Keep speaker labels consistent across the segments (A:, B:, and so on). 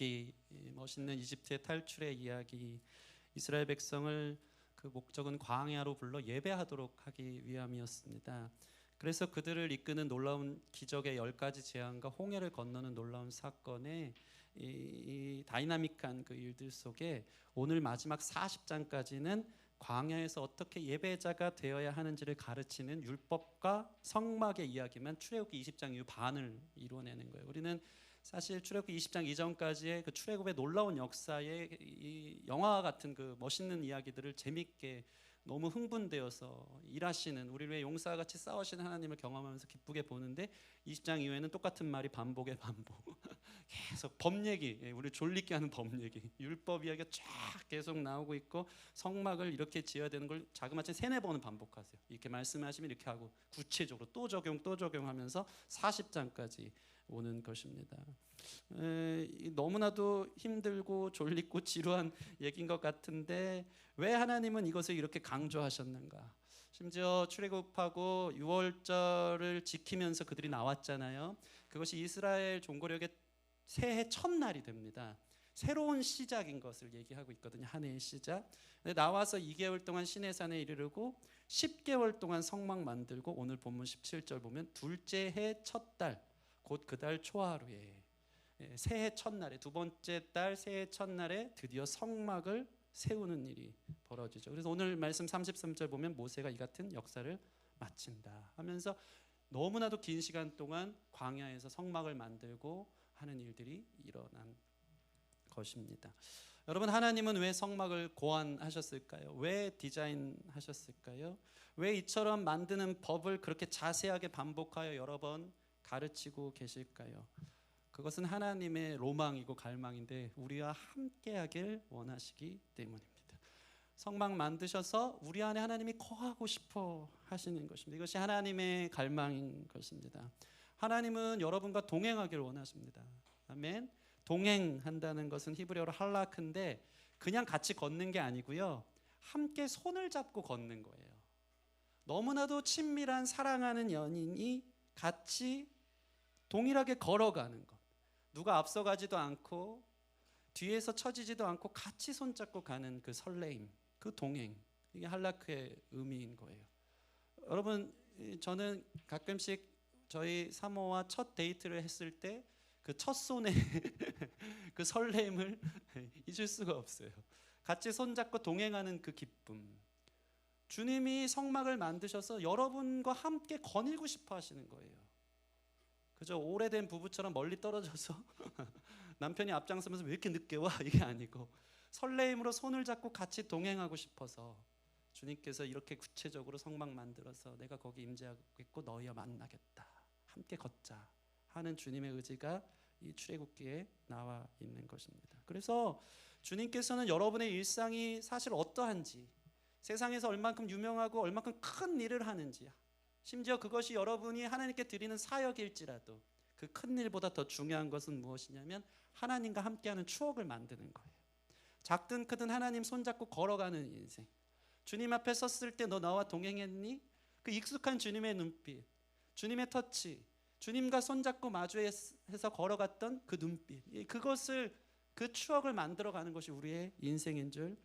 A: 출애굽기, 멋있는 이집트의 탈출의 이야기, 이스라엘 백성을 그 목적은 광야로 불러 예배하도록 하기 위함이었습니다. 그래서 그들을 이끄는 놀라운 기적의 10가지 재앙과 홍해를 건너는 놀라운 사건에 이 다이나믹한 그 일들 속에 오늘 마지막 40장까지는 광야에서 어떻게 예배자가 되어야 하는지를 가르치는 율법과 성막의 이야기만 출애굽기 20장 이후 반을 이루어내는 거예요. 우리는 사실 출애굽기 20장 이전까지의 그 출애굽의 놀라운 역사의 이 영화 같은 그 멋있는 이야기들을 재밌게 너무 흥분되어서 일하시는, 우리를 위해 용사와 같이 싸우시는 하나님을 경험하면서 기쁘게 보는데 20장 이후에는 똑같은 말이 반복에 반복 계속 법 얘기, 우리 졸리게 하는 법 얘기, 율법 이야기가 쫙 계속 나오고 있고 성막을 이렇게 지어야 되는 걸 자그마치 3-4번은 반복하세요. 이렇게 말씀하시면 이렇게 하고 구체적으로 또 적용하면서 40장까지 오는 것입니다. 너무나도 힘들고 졸리고 지루한 얘기인 것 같은데 왜 하나님은 이것을 이렇게 강조하셨는가? 심지어 출애굽하고 유월절을 지키면서 그들이 나왔잖아요. 그것이 이스라엘 종교력의 새해 첫날이 됩니다. 새로운 시작인 것을 얘기하고 있거든요. 한 해의 시작. 나와서 2개월 동안 시내산에 이르르고 10개월 동안 성막 만들고 오늘 본문 17절 보면 둘째 해 첫 달 곧 그 달 초하루에 새해 첫날에 두 번째 달 새해 첫날에 드디어 성막을 세우는 일이 벌어지죠. 그래서 오늘 말씀 33절 보면 모세가 이 같은 역사를 마친다 하면서 너무나도 긴 시간 동안 광야에서 성막을 만들고 하는 일들이 일어난 것입니다. 여러분, 하나님은 왜 성막을 고안하셨을까요? 왜 디자인하셨을까요? 왜 이처럼 만드는 법을 그렇게 자세하게 반복하여 여러 번 가르치고 계실까요? 그것은 하나님의 로망이고 갈망인데 우리와 함께하길 원하시기 때문입니다. 성막 만드셔서 우리 안에 하나님이 거하고 싶어 하시는 것입니다. 이것이 하나님의 갈망인 것입니다. 하나님은 여러분과 동행하기를 원하십니다. 아멘. 동행한다는 것은 히브리어로 할라크인데 그냥 같이 걷는 게 아니고요, 함께 손을 잡고 걷는 거예요. 너무나도 친밀한 사랑하는 연인이 같이 동일하게 걸어가는 것, 누가 앞서가지도 않고 뒤에서 처지지도 않고 같이 손잡고 가는 그 설레임, 그 동행, 이게 할라크의 의미인 거예요. 여러분, 저는 가끔씩 저희 사모와 첫 데이트를 했을 때 그 첫 손의 그 설렘을 잊을 수가 없어요. 같이 손잡고 동행하는 그 기쁨. 주님이 성막을 만드셔서 여러분과 함께 거닐고 싶어 하시는 거예요. 그저 오래된 부부처럼 멀리 떨어져서 남편이 앞장서면서 왜 이렇게 늦게 와? 이게 아니고 설레임으로 손을 잡고 같이 동행하고 싶어서 주님께서 이렇게 구체적으로 성막 만들어서 내가 거기 임재하겠고 너희와 만나겠다, 함께 걷자 하는 주님의 의지가 이 출애굽기에 나와 있는 것입니다. 그래서 주님께서는 여러분의 일상이 사실 어떠한지, 세상에서 얼만큼 유명하고 얼만큼 큰 일을 하는지, 심지어 그것이 여러분이 하나님께 드리는 사역일지라도 그 큰 일보다 더 중요한 것은 무엇이냐면 하나님과 함께하는 추억을 만드는 거예요. 작든 크든 하나님 손잡고 걸어가는 인생. 주님 앞에 섰을 때 너 나와 동행했니? 그 익숙한 주님의 눈빛, 주님의 터치, 주님과 손잡고 마주해서 걸어갔던 그 눈빛, 그것을, 그 추억을 만들어가는 것이 우리의 인생인 줄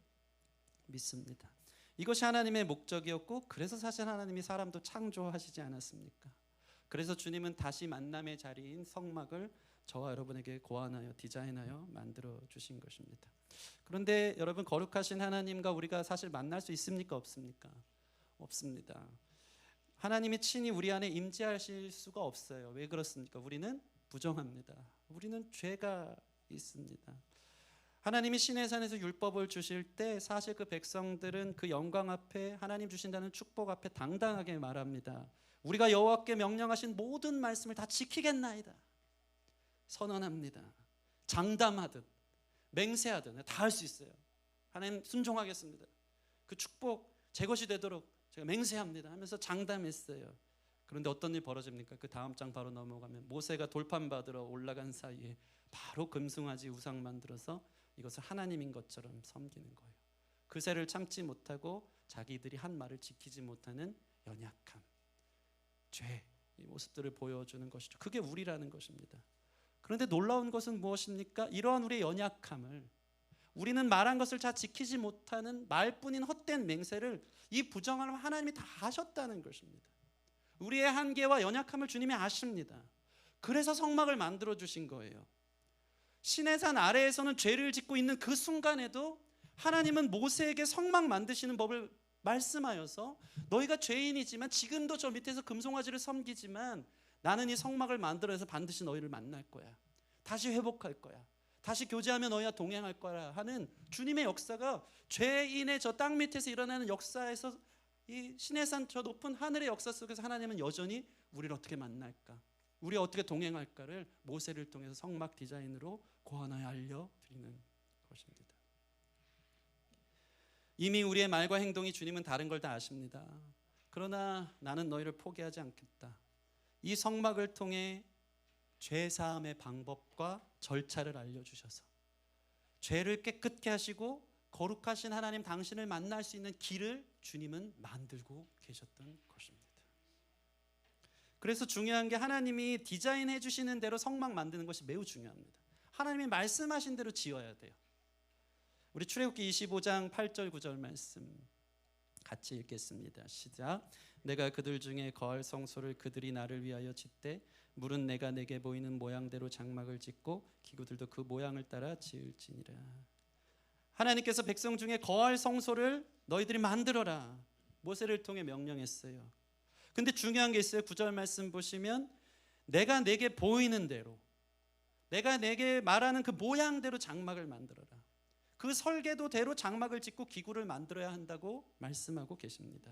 A: 믿습니다. 이것이 하나님의 목적이었고, 그래서 사실 하나님이 사람도 창조하시지 않았습니까? 그래서 주님은 다시 만남의 자리인 성막을 저와 여러분에게 고안하여 디자인하여 만들어 주신 것입니다. 그런데 여러분, 거룩하신 하나님과 우리가 사실 만날 수 있습니까? 없습니까? 없습니다. 하나님이 친히 우리 안에 임재하실 수가 없어요. 왜 그렇습니까? 우리는 부정합니다. 우리는 죄가 있습니다. 하나님이 시내산에서 율법을 주실 때 사실 그 백성들은 그 영광 앞에, 하나님 주신다는 축복 앞에 당당하게 말합니다. 우리가 여호와께 명령하신 모든 말씀을 다 지키겠나이다. 선언합니다. 장담하듯 맹세하듯 다 할 수 있어요. 하나님 순종하겠습니다. 그 축복 제 것이 되도록 제가 맹세합니다 하면서 장담했어요. 그런데 어떤 일이 벌어집니까? 그 다음 장 바로 넘어가면 모세가 돌판 받으러 올라간 사이에 바로 금송아지 우상 만들어서 이것을 하나님인 것처럼 섬기는 거예요. 그새를 참지 못하고 자기들이 한 말을 지키지 못하는 연약함, 죄, 이 모습들을 보여주는 것이죠. 그게 우리라는 것입니다. 그런데 놀라운 것은 무엇입니까? 이러한 우리의 연약함을, 우리는 말한 것을 잘 지키지 못하는 말뿐인 헛된 맹세를 이 부정하는 하나님이 다 아셨다는 것입니다. 우리의 한계와 연약함을 주님이 아십니다. 그래서 성막을 만들어 주신 거예요. 시내산 아래에서는 죄를 짓고 있는 그 순간에도 하나님은 모세에게 성막 만드시는 법을 말씀하여서 너희가 죄인이지만 지금도 저 밑에서 금송아지를 섬기지만 나는 이 성막을 만들어서 반드시 너희를 만날 거야. 다시 회복할 거야. 다시 교제하며 너희와 동행할 거라 하는 주님의 역사가 죄인의 저 땅 밑에서 일어나는 역사에서 이 시내산 저 높은 하늘의 역사 속에서 하나님은 여전히 우리를 어떻게 만날까, 우리 어떻게 동행할까를 모세를 통해서 성막 디자인으로 고안하여 알려드리는 것입니다. 이미 우리의 말과 행동이 주님은 다른 걸 다 아십니다. 그러나 나는 너희를 포기하지 않겠다. 이 성막을 통해 죄사함의 방법과 절차를 알려주셔서 죄를 깨끗게 하시고 거룩하신 하나님 당신을 만날 수 있는 길을 주님은 만들고 계셨던 것입니다. 그래서 중요한 게 하나님이 디자인해 주시는 대로 성막 만드는 것이 매우 중요합니다. 하나님이 말씀하신 대로 지어야 돼요. 우리 출애굽기 25장 8절 9절 말씀 같이 읽겠습니다. 시작. 내가 그들 중에 거할 성소를 그들이 나를 위하여 짓되 물은 내가 내게 보이는 모양대로 장막을 짓고 기구들도 그 모양을 따라 지을지니라. 하나님께서 백성 중에 거할 성소를 너희들이 만들어라 모세를 통해 명령했어요. 근데 중요한 게 있어요. 9절 말씀 보시면 내가 내게 보이는 대로, 내가 내게 말하는 그 모양대로 장막을 만들어라. 그 설계도대로 장막을 짓고 기구를 만들어야 한다고 말씀하고 계십니다.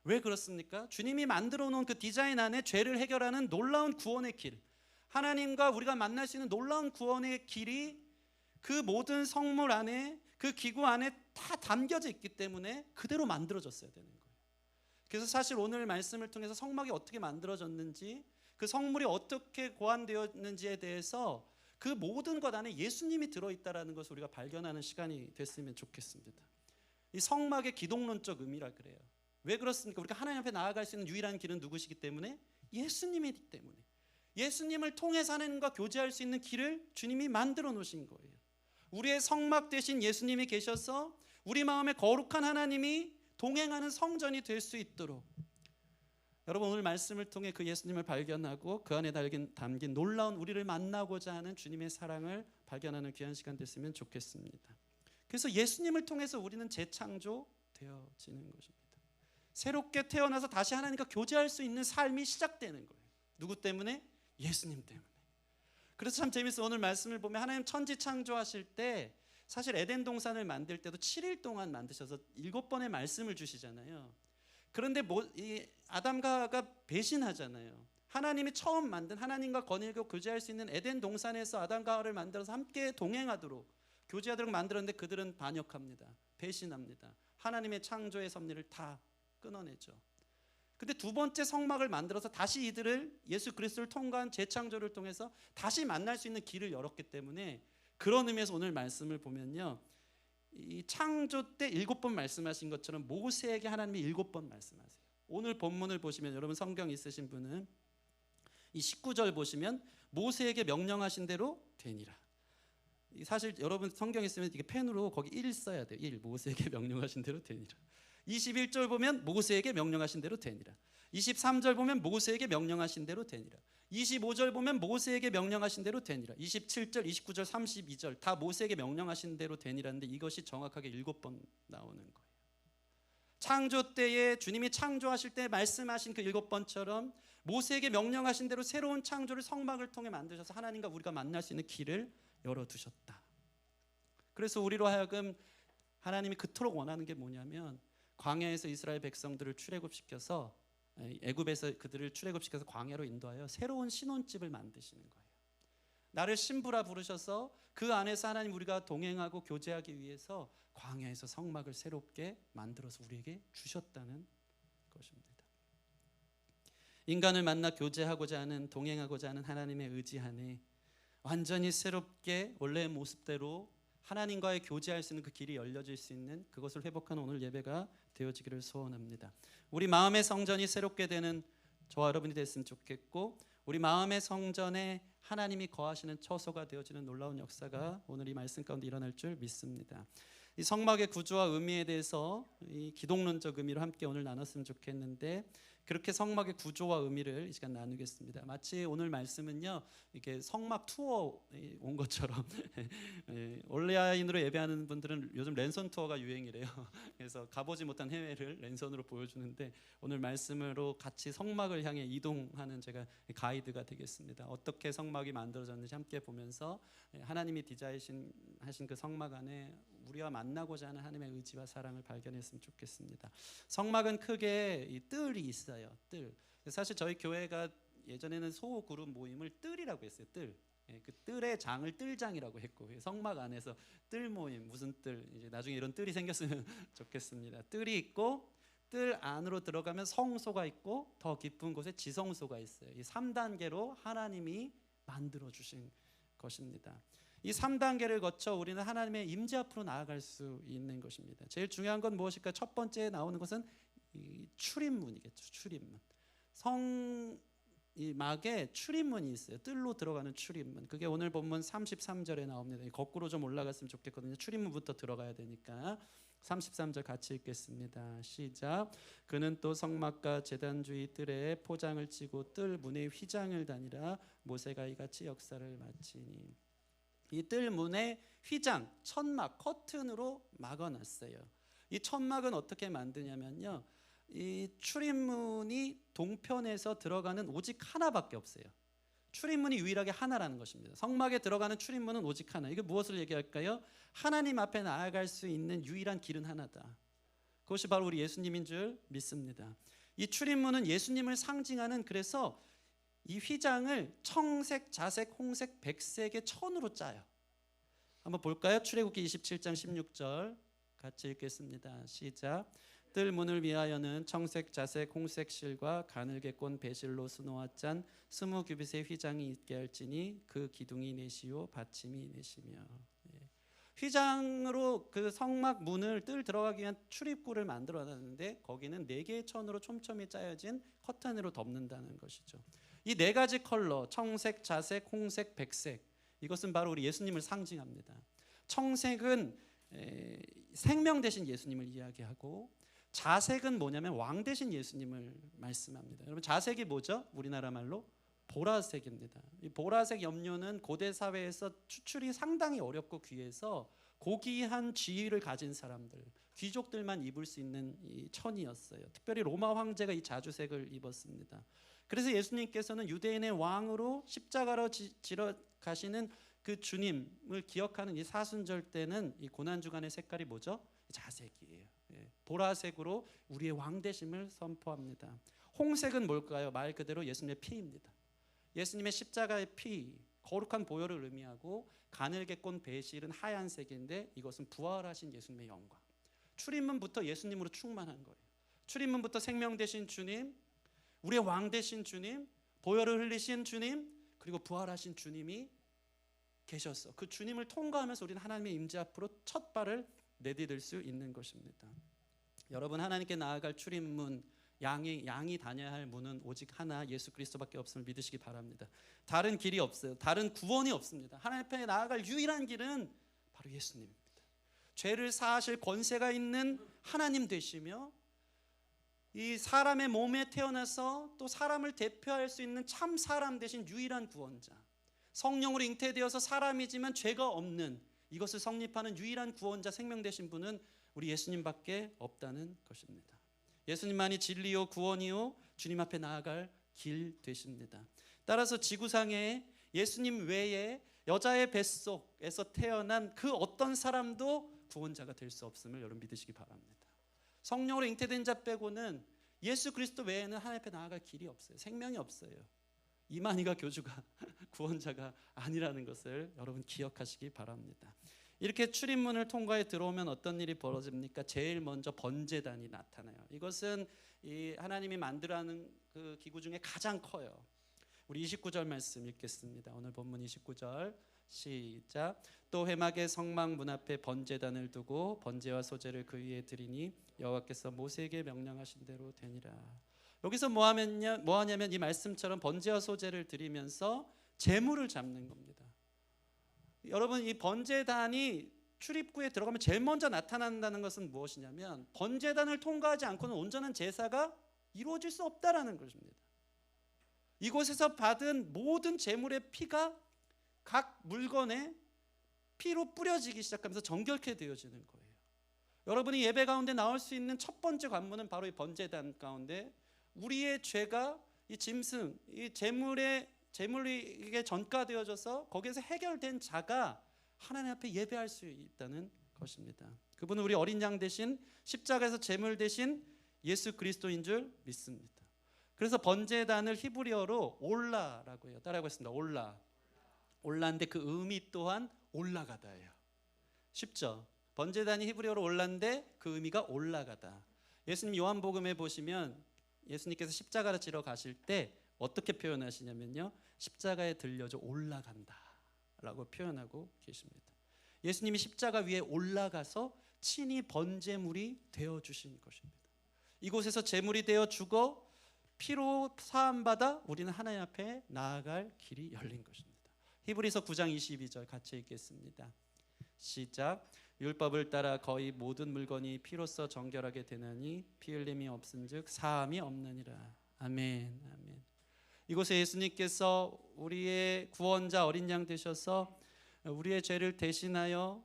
A: 왜 그렇습니까? 주님이 만들어 놓은 그 디자인 안에 죄를 해결하는 놀라운 구원의 길, 하나님과 우리가 만날 수 있는 놀라운 구원의 길이 그 모든 성물 안에, 그 기구 안에 다 담겨져 있기 때문에 그대로 만들어졌어야 되는 거예요. 그래서 사실 오늘 말씀을 통해서 성막이 어떻게 만들어졌는지, 그 성물이 어떻게 고안되었는지에 대해서 그 모든 것 안에 예수님이 들어있다는 것을 우리가 발견하는 시간이 됐으면 좋겠습니다. 이 성막의 기독론적 의미라 그래요. 왜 그렇습니까? 우리가 하나님 앞에 나아갈 수 있는 유일한 길은 누구시기 때문에? 예수님이기 때문에. 예수님을 통해서 하나님과 교제할 수 있는 길을 주님이 만들어 놓으신 거예요. 우리의 성막 대신 예수님이 계셔서 우리 마음에 거룩한 하나님이 동행하는 성전이 될 수 있도록, 여러분 오늘 말씀을 통해 그 예수님을 발견하고 그 안에 담긴 놀라운 우리를 만나고자 하는 주님의 사랑을 발견하는 귀한 시간 됐으면 좋겠습니다. 그래서 예수님을 통해서 우리는 재창조되어지는 것입니다. 새롭게 태어나서 다시 하나님과 교제할 수 있는 삶이 시작되는 거예요. 누구 때문에? 예수님 때문에. 그래서 참 재밌어요. 오늘 말씀을 보면 하나님 천지 창조하실 때 사실 에덴 동산을 만들 때도 7일 동안 만드셔서 7번의 말씀을 주시잖아요. 그런데 이 아담과 하와가 배신하잖아요. 하나님이 처음 만든, 하나님과 거닐고 교제할 수 있는 에덴 동산에서 아담과 하와를 만들어서 함께 동행하도록, 교제하도록 만들었는데 그들은 반역합니다. 배신합니다. 하나님의 창조의 섭리를 다 끊어내죠. 근데 두 번째 성막을 만들어서 다시 이들을 예수 그리스도를 통과한 재창조를 통해서 다시 만날 수 있는 길을 열었기 때문에, 그런 의미에서 오늘 말씀을 보면요, 이 창조 때 7번 말씀하신 것처럼 모세에게 하나님이 7번 말씀하세요. 오늘 본문을 보시면, 여러분 성경 있으신 분은 이 19절 보시면 모세에게 명령하신 대로 되니라. 사실 여러분 성경 있으면 이게 펜으로 거기 1 써야 돼요. 1, 모세에게 명령하신 대로 되니라. 21절 보면 모세에게 명령하신 대로 되니라. 23절 보면 모세에게 명령하신 대로 되니라. 25절 보면 모세에게 명령하신 대로 되니라. 27절, 29절, 32절 다 모세에게 명령하신 대로 되니라는데 이것이 정확하게 7번 나오는 거예요. 창조 때에 주님이 창조하실 때 말씀하신 그 7번처럼 모세에게 명령하신 대로 새로운 창조를 성막을 통해 만드셔서 하나님과 우리가 만날 수 있는 길을 열어두셨다. 그래서 우리로 하여금 하나님이 그토록 원하는 게 뭐냐면, 광야에서 이스라엘 백성들을 출애굽시켜서, 애굽에서 그들을 출애굽시켜서 광야로 인도하여 새로운 신혼집을 만드시는 거예요. 나를 신부라 부르셔서 그 안에서 하나님 우리가 동행하고 교제하기 위해서 광야에서 성막을 새롭게 만들어서 우리에게 주셨다는 것입니다. 인간을 만나 교제하고자 하는, 동행하고자 하는 하나님의 의지 안에 완전히 새롭게 원래의 모습대로 하나님과의 교제할 수 있는 그 길이 열려질 수 있는, 그것을 회복하는 오늘 예배가 되어지기를 소원합니다. 우리 마음의 성전이 새롭게 되는 저와 여러분이 됐으면 좋겠고, 우리 마음의 성전에 하나님이 거하시는 처소가 되어지는 놀라운 역사가 오늘 이 말씀 가운데 일어날 줄 믿습니다. 이 성막의 구조와 의미에 대해서 이 기독론적 의미로 함께 오늘 나눴으면 좋겠는데, 그렇게 성막의 구조와 의미를 이 시간 나누겠습니다. 마치 오늘 말씀은요, 이렇게 성막 투어 온 것처럼 온라인으로 예배하는 분들은 요즘 랜선 투어가 유행이래요. 그래서 가보지 못한 해외를 랜선으로 보여주는데, 오늘 말씀으로 같이 성막을 향해 이동하는 제가 가이드가 되겠습니다. 어떻게 성막이 만들어졌는지 함께 보면서 하나님이 디자인하신 그 성막 안에 우리와 만나고자 하는 하나님의 의지와 사랑을 발견했으면 좋겠습니다. 성막은 크게 이 뜰이 있어요. 뜰. 사실 저희 교회가 예전에는 소그룹 모임을 뜰이라고 했어요. 뜰. 그 뜰의 장을 뜰장이라고 했고, 성막 안에서 뜰 모임, 무슨 뜰, 이제 나중에 이런 뜰이 생겼으면 좋겠습니다. 뜰이 있고, 뜰 안으로 들어가면 성소가 있고, 더 깊은 곳에 지성소가 있어요. 이 3단계로 하나님이 만들어 주신 것입니다. 이 3단계를 거쳐 우리는 하나님의 임재 앞으로 나아갈 수 있는 것입니다. 제일 중요한 건 무엇일까? 첫 번째 나오는 것은 이 출입문이겠죠. 출입문. 이 막에 출입문이 있어요. 뜰로 들어가는 출입문. 그게 오늘 본문 33절에 나옵니다. 거꾸로 좀 올라갔으면 좋겠거든요. 출입문부터 들어가야 되니까. 33절 같이 읽겠습니다. 시작. 그는 또 성막과 제단 주위 뜰에 포장을 치고 뜰 문에 휘장을 다니라. 모세가 이같이 역사를 마치니. 이 뜰 문에 휘장, 천막, 커튼으로 막아놨어요. 이 천막은 어떻게 만드냐면요, 이 출입문이 동편에서 들어가는 오직 하나밖에 없어요. 출입문이 유일하게 하나라는 것입니다. 성막에 들어가는 출입문은 오직 하나. 이게 무엇을 얘기할까요? 하나님 앞에 나아갈 수 있는 유일한 길은 하나다. 그것이 바로 우리 예수님인 줄 믿습니다. 이 출입문은 예수님을 상징하는, 그래서 이 휘장을 청색, 자색, 홍색, 백색의 천으로 짜요. 한번 볼까요? 출애굽기 27장 16절 같이 읽겠습니다. 시작. 뜰 문을 위하여는 청색, 자색, 홍색 실과 가늘게 꼰 배실로 수놓아 짠 20규빗의 휘장이 있게 할지니 그 기둥이 넷이요 받침이 넷이며. 휘장으로 그 성막 문을 뜰 들어가기 위한 출입구를 만들어놨는데, 거기는 4개의 천으로 촘촘히 짜여진 커튼으로 덮는다는 것이죠. 이 4가지 컬러, 청색, 자색, 홍색, 백색, 이것은 바로 우리 예수님을 상징합니다. 청색은 생명 되신 예수님을 이야기하고, 자색은 뭐냐면 왕 되신 예수님을 말씀합니다. 여러분, 자색이 뭐죠? 우리나라 말로 보라색입니다. 이 보라색 염료는 고대 사회에서 추출이 상당히 어렵고 귀해서 고귀한 지위를 가진 사람들, 귀족들만 입을 수 있는 이 천이었어요. 특별히 로마 황제가 이 자주색을 입었습니다. 그래서 예수님께서는 유대인의 왕으로 십자가로 지러 가시는 그 주님을 기억하는 이 사순절 때는 이 고난주간의 색깔이 뭐죠? 자색이에요. 보라색으로 우리의 왕되심을 선포합니다. 홍색은 뭘까요? 말 그대로 예수님의 피입니다. 예수님의 십자가의 피, 거룩한 보혈을 의미하고, 가늘게 꼰 배실은 하얀색인데 이것은 부활하신 예수님의 영광. 출입문부터 예수님으로 충만한 거예요. 출입문부터 생명 되신 주님, 우리의 왕 되신 주님, 보혈을 흘리신 주님, 그리고 부활하신 주님이 계셨어. 그 주님을 통과하면서 우리는 하나님의 임재 앞으로 첫 발을 내디딜 수 있는 것입니다. 여러분, 하나님께 나아갈 출입문, 양이 다녀야 할 문은 오직 하나, 예수 그리스도밖에 없음을 믿으시기 바랍니다. 다른 길이 없어요. 다른 구원이 없습니다. 하나님 앞에 나아갈 유일한 길은 바로 예수님입니다. 죄를 사하실 권세가 있는 하나님 되시며, 이 사람의 몸에 태어나서 또 사람을 대표할 수 있는 참 사람 되신 유일한 구원자, 성령으로 잉태되어서 사람이지만 죄가 없는, 이것을 성립하는 유일한 구원자, 생명 되신 분은 우리 예수님밖에 없다는 것입니다. 예수님만이 진리요 구원이요 주님 앞에 나아갈 길 되십니다. 따라서 지구상에 예수님 외에 여자의 뱃속에서 태어난 그 어떤 사람도 구원자가 될 수 없음을 여러분 믿으시기 바랍니다. 성령으로 잉태된 자 빼고는 예수 그리스도 외에는 하나님 앞에 나아갈 길이 없어요. 생명이 없어요. 이만희가 교주가 구원자가 아니라는 것을 여러분 기억하시기 바랍니다. 이렇게 출입문을 통과해 들어오면 어떤 일이 벌어집니까? 제일 먼저 번제단이 나타나요. 이것은 이 하나님이 만들어하는 그 기구 중에 가장 커요. 우리 29절 말씀 읽겠습니다. 오늘 본문 29절 시작. 또 회막의 성막 문 앞에 번제단을 두고 번제와 소제를 그 위에 드리니 여호와께서 모세에게 명령하신 대로 되니라. 여기서 뭐 하냐면 이 말씀처럼 번제와 소제를 드리면서 제물을 잡는 겁니다. 여러분, 이 번제단이 출입구에 들어가면 제일 먼저 나타난다는 것은 무엇이냐면 번제단을 통과하지 않고는 온전한 제사가 이루어질 수 없다라는 것입니다. 이곳에서 받은 모든 제물의 피가 각 물건에 피로 뿌려지기 시작하면서 정결케 되어지는 거예요. 여러분이 예배 가운데 나올 수 있는 첫 번째 관문은 바로 이 번제단 가운데 우리의 죄가 이 짐승, 이 제물이 전가되어져서 거기에서 해결된 자가 하나님 앞에 예배할 수 있다는 것입니다. 그분은 우리 어린 양 대신 십자가에서 제물 대신 예수 그리스도인 줄 믿습니다. 그래서 번제단을 히브리어로 올라라고 해요. 따라해보겠습니다. 올라인데 그 의미 또한 올라가다예요. 쉽죠? 번제단이 히브리어로 올라인데 그 의미가 올라가다. 예수님 요한복음에 보시면 예수님께서 십자가를 지러 가실 때 어떻게 표현하시냐면요, 십자가에 들려져 올라간다 라고 표현하고 계십니다. 예수님이 십자가 위에 올라가서 친히 번제물이 되어주신 것입니다. 이곳에서 제물이 되어 죽어 피로 사함받아 우리는 하나님 앞에 나아갈 길이 열린 것입니다. 히브리서 9장 22절 같이 읽겠습니다. 시작. 율법을 따라 거의 모든 물건이 피로써 정결하게 되나니 피 흘림이 없은즉 사함이 없느니라. 아멘. 아멘. 이곳에 예수님께서 우리의 구원자 어린 양 되셔서 우리의 죄를 대신하여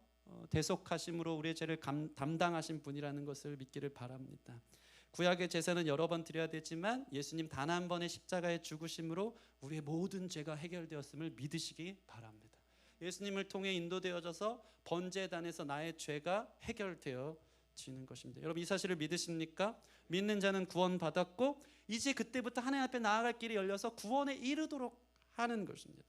A: 대속하심으로 우리의 죄를 담당하신 분이라는 것을 믿기를 바랍니다. 구약의 제사는 여러 번 드려야 되지만 예수님 단 한 번의 십자가의 죽으심으로 우리의 모든 죄가 해결되었음을 믿으시기 바랍니다. 예수님을 통해 인도되어져서 번제단에서 나의 죄가 해결되어지는 것입니다. 여러분, 이 사실을 믿으십니까? 믿는 자는 구원받았고 이제 그때부터 하나님 앞에 나아갈 길이 열려서 구원에 이르도록 하는 것입니다.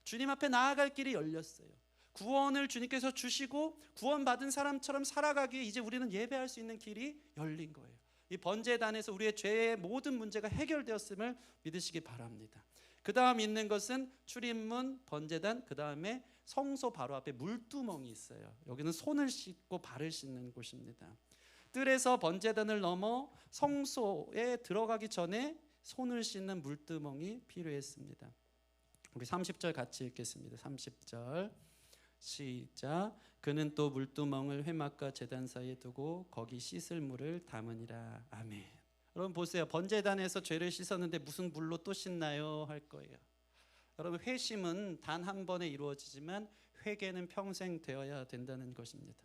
A: 주님 앞에 나아갈 길이 열렸어요. 구원을 주님께서 주시고 구원받은 사람처럼 살아가기에 이제 우리는 예배할 수 있는 길이 열린 거예요. 이 번제단에서 우리의 죄의 모든 문제가 해결되었음을 믿으시기 바랍니다. 그 다음 있는 것은 출입문, 번제단, 그 다음에 성소 바로 앞에 물두멍이 있어요. 여기는 손을 씻고 발을 씻는 곳입니다. 뜰에서 번제단을 넘어 성소에 들어가기 전에 손을 씻는 물두멍이 필요했습니다. 우리 30절 같이 읽겠습니다. 30절 시작. 그는 또 물두멍을 회막과 제단 사이에 두고 거기 씻을 물을 담으니라. 아멘. 여러분 보세요. 번제단에서 죄를 씻었는데 무슨 물로 또 씻나요? 할 거예요. 여러분, 회심은 단 한 번에 이루어지지만 회개는 평생 되어야 된다는 것입니다.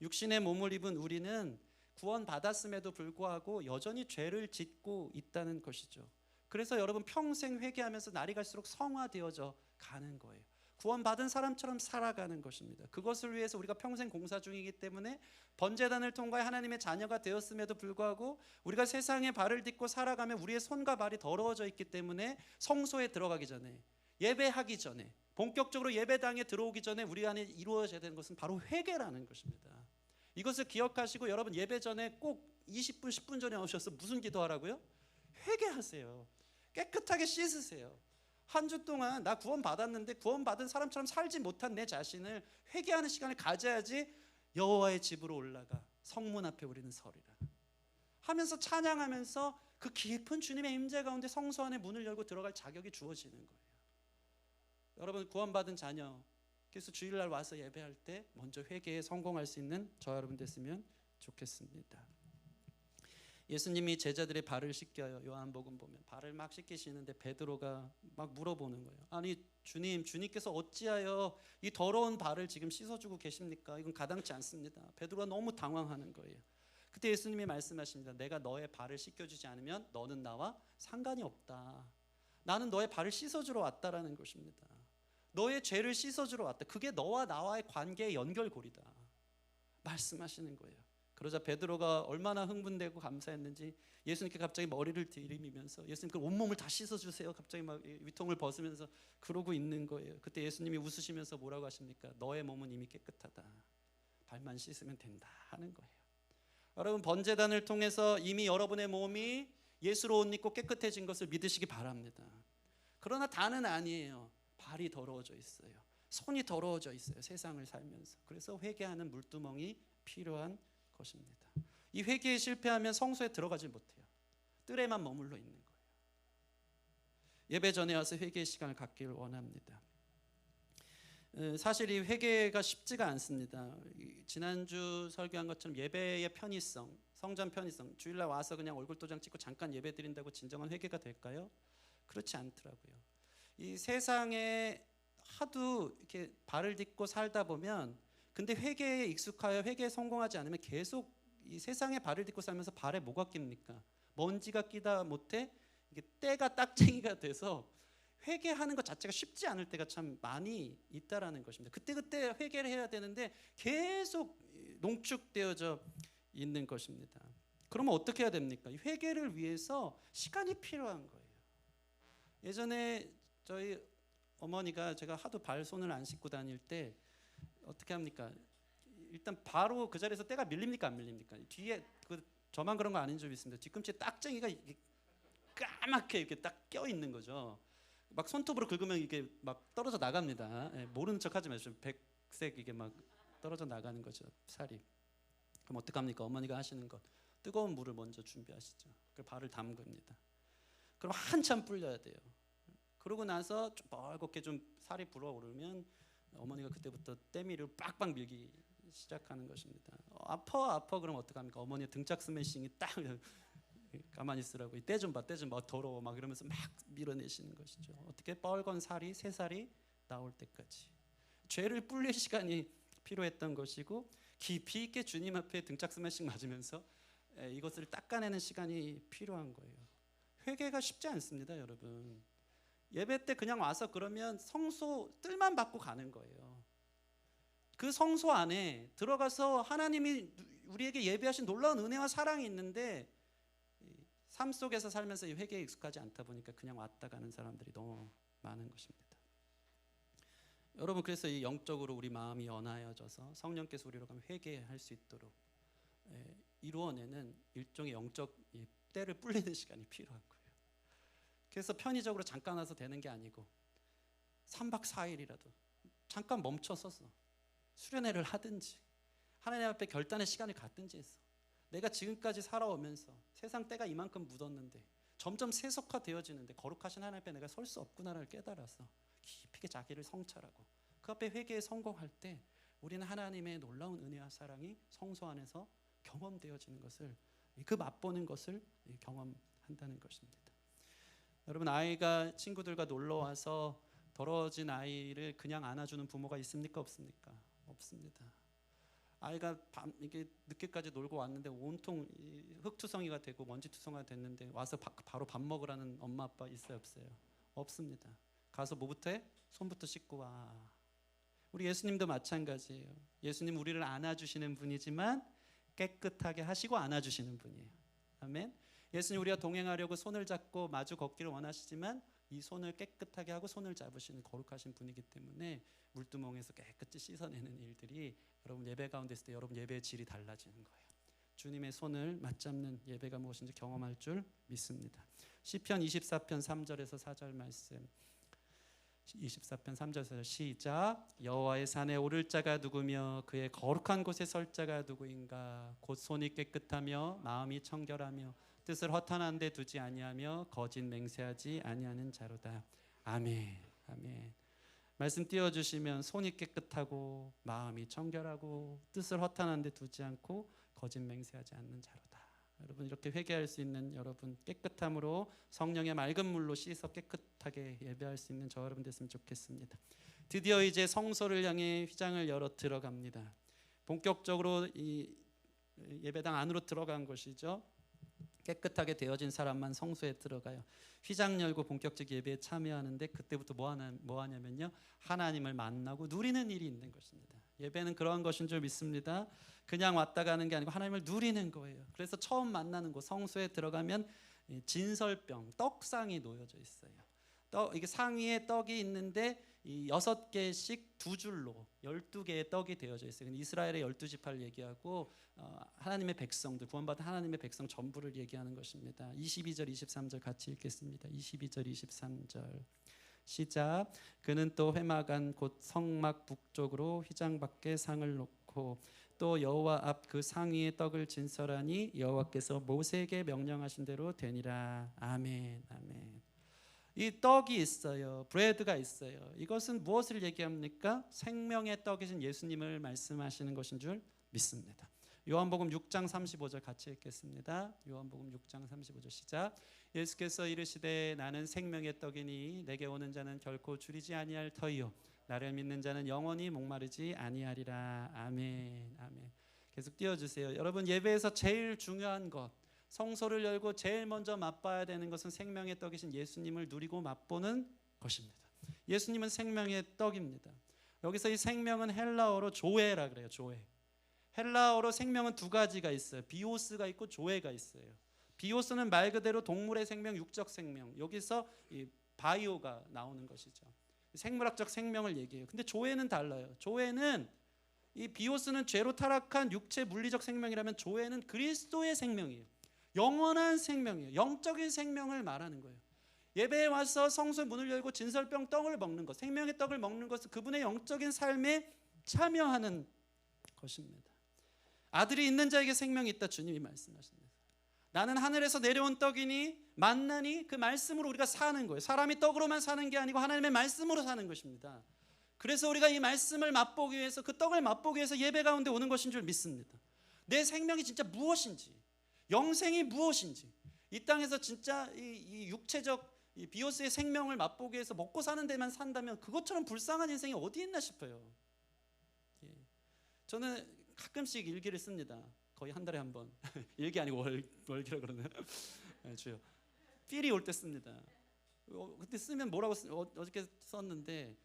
A: 육신의 몸을 입은 우리는 구원받았음에도 불구하고 여전히 죄를 짓고 있다는 것이죠. 그래서 여러분 평생 회개하면서 날이 갈수록 성화되어져 가는 거예요. 구원받은 사람처럼 살아가는 것입니다. 그것을 위해서 우리가 평생 공사 중이기 때문에 번제단을 통과해 하나님의 자녀가 되었음에도 불구하고 우리가 세상에 발을 딛고 살아가면 우리의 손과 발이 더러워져 있기 때문에 성소에 들어가기 전에, 예배하기 전에, 본격적으로 예배당에 들어오기 전에 우리 안에 이루어져야 되는 것은 바로 회개라는 것입니다. 이것을 기억하시고 여러분 예배 전에 꼭 20분 10분 전에 오셔서 무슨 기도하라고요? 회개하세요. 깨끗하게 씻으세요. 한 주 동안 나 구원받았는데 구원받은 사람처럼 살지 못한 내 자신을 회개하는 시간을 가져야지 여호와의 집으로 올라가 성문 앞에 우리는 서리라 하면서 찬양하면서 그 깊은 주님의 임재 가운데 성소 안에 문을 열고 들어갈 자격이 주어지는 거예요. 여러분 구원받은 자녀, 그래서 주일날 와서 예배할 때 먼저 회개에 성공할 수 있는 저 여러분 됐으면 좋겠습니다. 예수님이 제자들의 발을 씻겨요. 요한복음 보면 발을 막 씻기시는데 베드로가 막 물어보는 거예요. 아니 주님, 주님께서 어찌하여 이 더러운 발을 지금 씻어주고 계십니까? 이건 가당치 않습니다. 베드로가 너무 당황하는 거예요. 그때 예수님이 말씀하십니다. 내가 너의 발을 씻겨주지 않으면 너는 나와 상관이 없다. 나는 너의 발을 씻어주러 왔다라는 것입니다. 너의 죄를 씻어주러 왔다. 그게 너와 나와의 관계의 연결고리다 말씀하시는 거예요. 그러자 베드로가 얼마나 흥분되고 감사했는지 예수님께 갑자기 머리를 들이미면서 예수님 그 온몸을 다 씻어주세요. 갑자기 막 위통을 벗으면서 그러고 있는 거예요. 그때 예수님이 웃으시면서 뭐라고 하십니까? 너의 몸은 이미 깨끗하다. 발만 씻으면 된다 하는 거예요. 여러분 번제단을 통해서 이미 여러분의 몸이 예수로 옷 입고 깨끗해진 것을 믿으시기 바랍니다. 그러나 다는 아니에요. 발이 더러워져 있어요. 손이 더러워져 있어요. 세상을 살면서. 그래서 회개하는 물두멍이 필요한 것입니다. 이 회개에 실패하면 성소에 들어가지 못해요. 뜰에만 머물러 있는 거예요. 예배 전에 와서 회개의 시간을 갖기를 원합니다. 사실 이 회개가 쉽지가 않습니다. 지난주 설교한 것처럼 예배의 편의성, 성전 편의성, 주일날 와서 그냥 얼굴 도장 찍고 잠깐 예배 드린다고 진정한 회개가 될까요? 그렇지 않더라고요. 이 세상에 하도 이렇게 발을 딛고 살다 보면, 근데 회개에 익숙하여 회개에 성공하지 않으면 계속 이 세상에 발을 딛고 살면서 발에 뭐가 낍니까? 먼지가 끼다 못해 이게 때가 딱쟁이가 돼서 회개하는 것 자체가 쉽지 않을 때가 참 많이 있다라는 것입니다. 그때 회개를 해야 되는데 계속 농축되어져 있는 것입니다. 그러면 어떻게 해야 됩니까? 이 회개를 위해서 시간이 필요한 거예요. 예전에 저희 어머니가 제가 하도 발 손을 안 씻고 다닐 때 어떻게 합니까? 일단 바로 그 자리에서 때가 밀립니까 안 밀립니까? 뒤에 저만 그런 거 아닌 줄 믿습니다. 뒤꿈치에 딱쟁이가 까맣게 이렇게 딱 껴 있는 거죠. 막 손톱으로 긁으면 이게 막 떨어져 나갑니다. 모르는 척하지 마세요. 백색 이게 막 떨어져 나가는 거죠, 살이. 그럼 어떡합니까? 어머니가 하시는 것, 뜨거운 물을 먼저 준비하시죠. 그 발을 담급니다. 그럼 한참 불려야 돼요. 그러고 나서 좀 벌겋게 좀 살이 불어오르면 어머니가 그때부터 때밀을 빡빡 밀기 시작하는 것입니다. 아파 그럼 어떡합니까? 어머니의 등짝 스매싱이 딱 가만히 있으라고, 때 좀 봐 더러워 막 이러면서 막 밀어내시는 것이죠. 어떻게? 뻘건 살이 새살이 나올 때까지 죄를 불릴 시간이 필요했던 것이고, 깊이 있게 주님 앞에 등짝 스매싱 맞으면서 이것을 닦아내는 시간이 필요한 거예요. 회개가 쉽지 않습니다, 여러분. 예배 때 그냥 와서 그러면 성소 뜰만 받고 가는 거예요. 그 성소 안에 들어가서 하나님이 우리에게 예배하신 놀라운 은혜와 사랑이 있는데, 삶 속에서 살면서 이 회개에 익숙하지 않다 보니까 그냥 왔다 가는 사람들이 너무 많은 것입니다. 여러분, 그래서 이 영적으로 우리 마음이 연하여져서 성령께서 우리로 가면 회개할 수 있도록 이루어내는 일종의 영적 때를 불리는 시간이 필요한 거예요. 그래서 편의적으로 잠깐 와서 되는 게 아니고 3박 4일이라도 잠깐 멈춰서서 수련회를 하든지 하나님 앞에 결단의 시간을 갖든지 해서 내가 지금까지 살아오면서 세상 때가 이만큼 묻었는데 점점 세속화되어지는데 거룩하신 하나님 앞에 내가 설 수 없구나를 깨달아서 깊이 자기를 성찰하고 그 앞에 회개에 성공할 때 우리는 하나님의 놀라운 은혜와 사랑이 성소 안에서 경험되어지는 것을, 그 맛보는 것을 경험한다는 것입니다. 여러분, 아이가 친구들과 놀러와서 더러워진 아이를 그냥 안아주는 부모가 있습니까? 없습니까? 없습니다. 아이가 이게 늦게까지 놀고 왔는데 온통 흙투성이가 되고 먼지투성이가 됐는데 와서 바로 밥 먹으라는 엄마 아빠 있어요? 없어요? 없습니다. 가서 뭐부터 해? 손부터 씻고 와. 우리 예수님도 마찬가지예요. 예수님 우리를 안아주시는 분이지만 깨끗하게 하시고 안아주시는 분이에요. 아멘. 예수님 우리가 동행하려고 손을 잡고 마주 걷기를 원하시지만 이 손을 깨끗하게 하고 손을 잡으시는 거룩하신 분이기 때문에 물두멍에서 깨끗이 씻어내는 일들이 여러분 예배 가운데 있을 때 여러분 예배의 질이 달라지는 거예요. 주님의 손을 맞잡는 예배가 무엇인지 경험할 줄 믿습니다. 시편 24편 3절에서 4절 말씀, 24편 3절에서 시작. 여호와의 산에 오를 자가 누구며 그의 거룩한 곳에 설 자가 누구인가. 곧 손이 깨끗하며 마음이 청결하며 뜻을 허탄한 데 두지 아니하며 거짓 맹세하지 아니하는 자로다. 아멘. 아멘. 말씀 띄워주시면 손이 깨끗하고 마음이 청결하고 뜻을 허탄한 데 두지 않고 거짓 맹세하지 않는 자로다. 여러분, 이렇게 회개할 수 있는 여러분, 깨끗함으로 성령의 맑은 물로 씻어 깨끗하게 예배할 수 있는 저 여러분 됐으면 좋겠습니다. 드디어 이제 성소를 향해 휘장을 열어 들어갑니다. 본격적으로 이 예배당 안으로 들어간 것이죠. 깨끗하게 되어진 사람만 성소에 들어가요. 휘장 열고 본격적 예배에 참여하는데 그때부터 뭐 하냐면요, 하나님을 만나고 누리는 일이 있는 것입니다. 예배는 그러한 것인 줄 믿습니다. 그냥 왔다 가는 게 아니고 하나님을 누리는 거예요. 그래서 처음 만나는 곳 성소에 들어가면 진설병, 떡상이 놓여져 있어요. 이게 상위에 떡이 있는데 이 6개씩 두 줄로 12개의 떡이 되어져 있어요. 이스라엘의 12지파를 얘기하고 하나님의 백성들, 구원받은 하나님의 백성 전부를 얘기하는 것입니다. 22절 23절 같이 읽겠습니다. 22절 23절 시작. 그는 또 회막안 곧 성막 북쪽으로 휘장 밖에 상을 놓고 않고 또 여호와 앞 그 상위에 떡을 진설하니 여호와께서 모세에게 명령하신 대로 되니라. 아멘. 아멘. 이 떡이 있어요. 브레드가 있어요. 이것은 무엇을 얘기합니까? 생명의 떡이신 예수님을 말씀하시는 것인 줄 믿습니다. 요한복음 6장 35절 같이 읽겠습니다. 요한복음 6장 35절 시작. 예수께서 이르시되 나는 생명의 떡이니 내게 오는 자는 결코 줄이지 아니할 터이요 나를 믿는 자는 영원히 목마르지 아니하리라. 아멘. 아멘. 계속 띄워주세요. 여러분, 예배에서 제일 중요한 것, 성소를 열고 제일 먼저 맛봐야 되는 것은 생명의 떡이신 예수님을 누리고 맛보는 것입니다. 예수님은 생명의 떡입니다. 여기서 이 생명은 헬라어로 조에라 그래요. 조에. 헬라어로 생명은 두 가지가 있어요. 비오스가 있고 조에가 있어요. 비오스는 말 그대로 동물의 생명, 육적 생명. 여기서 이 바이오가 나오는 것이죠. 생물학적 생명을 얘기해요. 근데 조에는 달라요. 조에는 이 비오스는 죄로 타락한 육체 물리적 생명이라면 조에는 그리스도의 생명이에요. 영원한 생명이에요. 영적인 생명을 말하는 거예요. 예배에 와서 성소의 문을 열고 진설병 떡을 먹는 것, 생명의 떡을 먹는 것은 그분의 영적인 삶에 참여하는 것입니다. 아들이 있는 자에게 생명이 있다, 주님이 말씀하십니다. 나는 하늘에서 내려온 떡이니 만나니 그 말씀으로 우리가 사는 거예요. 사람이 떡으로만 사는 게 아니고 하나님의 말씀으로 사는 것입니다. 그래서 우리가 이 말씀을 맛보기 위해서, 그 떡을 맛보기 위해서 예배 가운데 오는 것인 줄 믿습니다. 내 생명이 진짜 무엇인지, 영생이 무엇인지, 이 땅에서 진짜 이 육체적 이 비오스의 생명을 맛보기 위해서 먹고 사는 데만 산다면 그것처럼 불쌍한 인생이 어디 있나 싶어요. 저는 가끔씩 일기를 씁니다. 거의 한 달에 한 번. 일기 아니고 월기라 그러네요. 주요. 필이 올 때 씁니다. 그때 쓰면 뭐라고 어저께 썼는데,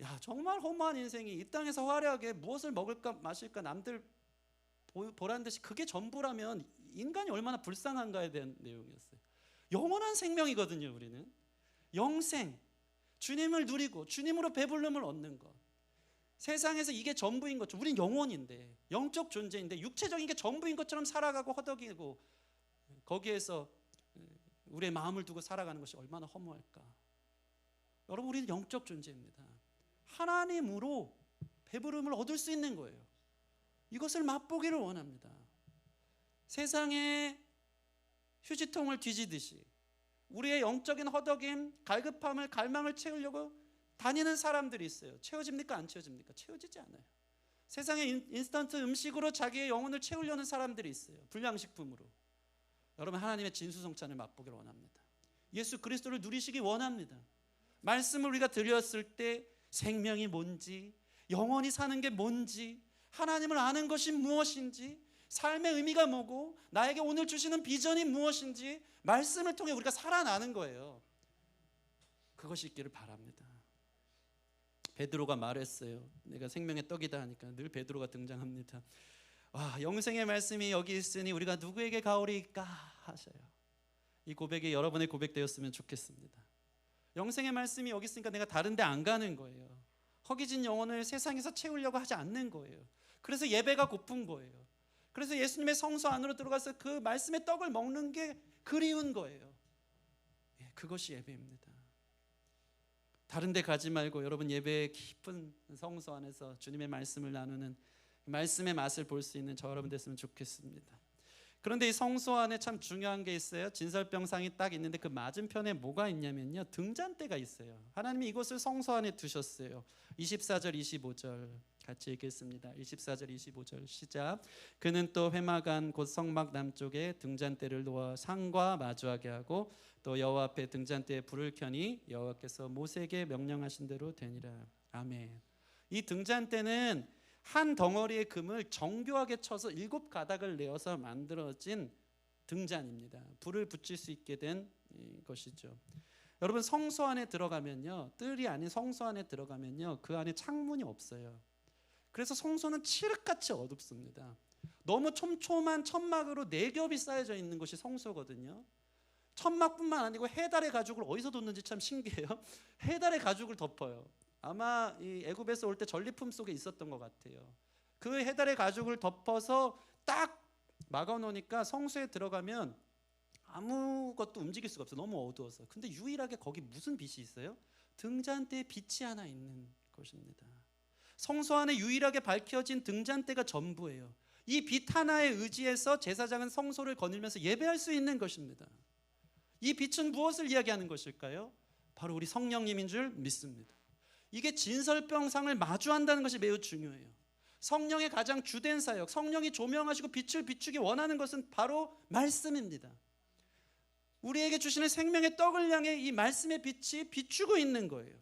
A: 야, 정말 허무한 인생이 이 땅에서 화려하게 무엇을 먹을까 마실까 남들 보란 듯이 그게 전부라면 인간이 얼마나 불쌍한가에 대한 내용이었어요. 영원한 생명이거든요. 우리는 영생, 주님을 누리고 주님으로 배부름을 얻는 것. 세상에서 이게 전부인 것처럼, 우린 영혼인데, 영적 존재인데 육체적인 게 전부인 것처럼 살아가고 허덕이고 거기에서 우리의 마음을 두고 살아가는 것이 얼마나 허무할까. 여러분, 우리는 영적 존재입니다. 하나님으로 배부름을 얻을 수 있는 거예요. 이것을 맛보기를 원합니다. 세상의 휴지통을 뒤지듯이 우리의 영적인 허덕임, 갈급함을, 갈망을 채우려고 다니는 사람들이 있어요. 채워집니까? 안 채워집니까? 채워지지 않아요. 세상의 인스턴트 음식으로 자기의 영혼을 채우려는 사람들이 있어요. 불량식품으로. 여러분, 하나님의 진수성찬을 맛보기를 원합니다. 예수 그리스도를 누리시기 원합니다. 말씀을 우리가 들렸을 때 생명이 뭔지, 영원히 사는 게 뭔지, 하나님을 아는 것이 무엇인지, 삶의 의미가 뭐고 나에게 오늘 주시는 비전이 무엇인지 말씀을 통해 우리가 살아나는 거예요. 그것이 있기를 바랍니다. 베드로가 말했어요. 내가 생명의 떡이다 하니까 늘 베드로가 등장합니다. 와, 영생의 말씀이 여기 있으니 우리가 누구에게 가오리까 하셔요. 이 고백이 여러분의 고백되었으면 좋겠습니다. 영생의 말씀이 여기 있으니까 내가 다른 데 안 가는 거예요. 허기진 영혼을 세상에서 채우려고 하지 않는 거예요. 그래서 예배가 고픈 거예요. 그래서 예수님의 성소 안으로 들어가서 그 말씀의 떡을 먹는 게 그리운 거예요. 그것이 예배입니다. 다른 데 가지 말고 여러분, 예배의 깊은 성소 안에서 주님의 말씀을 나누는 말씀의 맛을 볼 수 있는 저 여러분 됐으면 좋겠습니다. 그런데 이 성소 안에 참 중요한 게 있어요. 진설병상이 딱 있는데 그 맞은편에 뭐가 있냐면요, 등잔대가 있어요. 하나님이 이것을 성소 안에 두셨어요. 24절 25절 같이 읽겠습니다. 24절 25절 시작. 그는 또 회막안 곧 성막 남쪽에 등잔대를 놓아 상과 마주하게 하고 또 여호와 앞에 등잔대에 불을 켜니 여호와께서 모세에게 명령하신 대로 되니라. 아멘. 이 등잔대는 한 덩어리의 금을 정교하게 쳐서 7가닥을 내어서 만들어진 등잔입니다. 불을 붙일 수 있게 된 것이죠. 여러분, 성소 안에 들어가면요, 뜰이 아닌 성소 안에 들어가면요, 그 안에 창문이 없어요. 그래서 성소는 칠흑같이 어둡습니다. 너무 촘촘한 천막으로 4겹이 쌓여져 있는 것이 성소거든요. 천막뿐만 아니고 해달의 가죽을 어디서 뒀는지 참 신기해요. 해달의 가죽을 덮어요. 아마 이 애굽에서 올 때 전리품 속에 있었던 것 같아요. 그 해달의 가죽을 덮어서 딱 막아놓으니까 성소에 들어가면 아무것도 움직일 수가 없어요. 너무 어두워서. 근데 유일하게 거기 무슨 빛이 있어요? 등잔대에 빛이 하나 있는 것입니다. 성소 안에 유일하게 밝혀진 등잔대가 전부예요. 이 빛 하나에 의지해서 제사장은 성소를 거닐면서 예배할 수 있는 것입니다. 이 빛은 무엇을 이야기하는 것일까요? 바로 우리 성령님인 줄 믿습니다. 이게 진설병상을 마주한다는 것이 매우 중요해요. 성령의 가장 주된 사역, 성령이 조명하시고 빛을 비추기 원하는 것은 바로 말씀입니다. 우리에게 주시는 생명의 떡을 향해 이 말씀의 빛이 비추고 있는 거예요.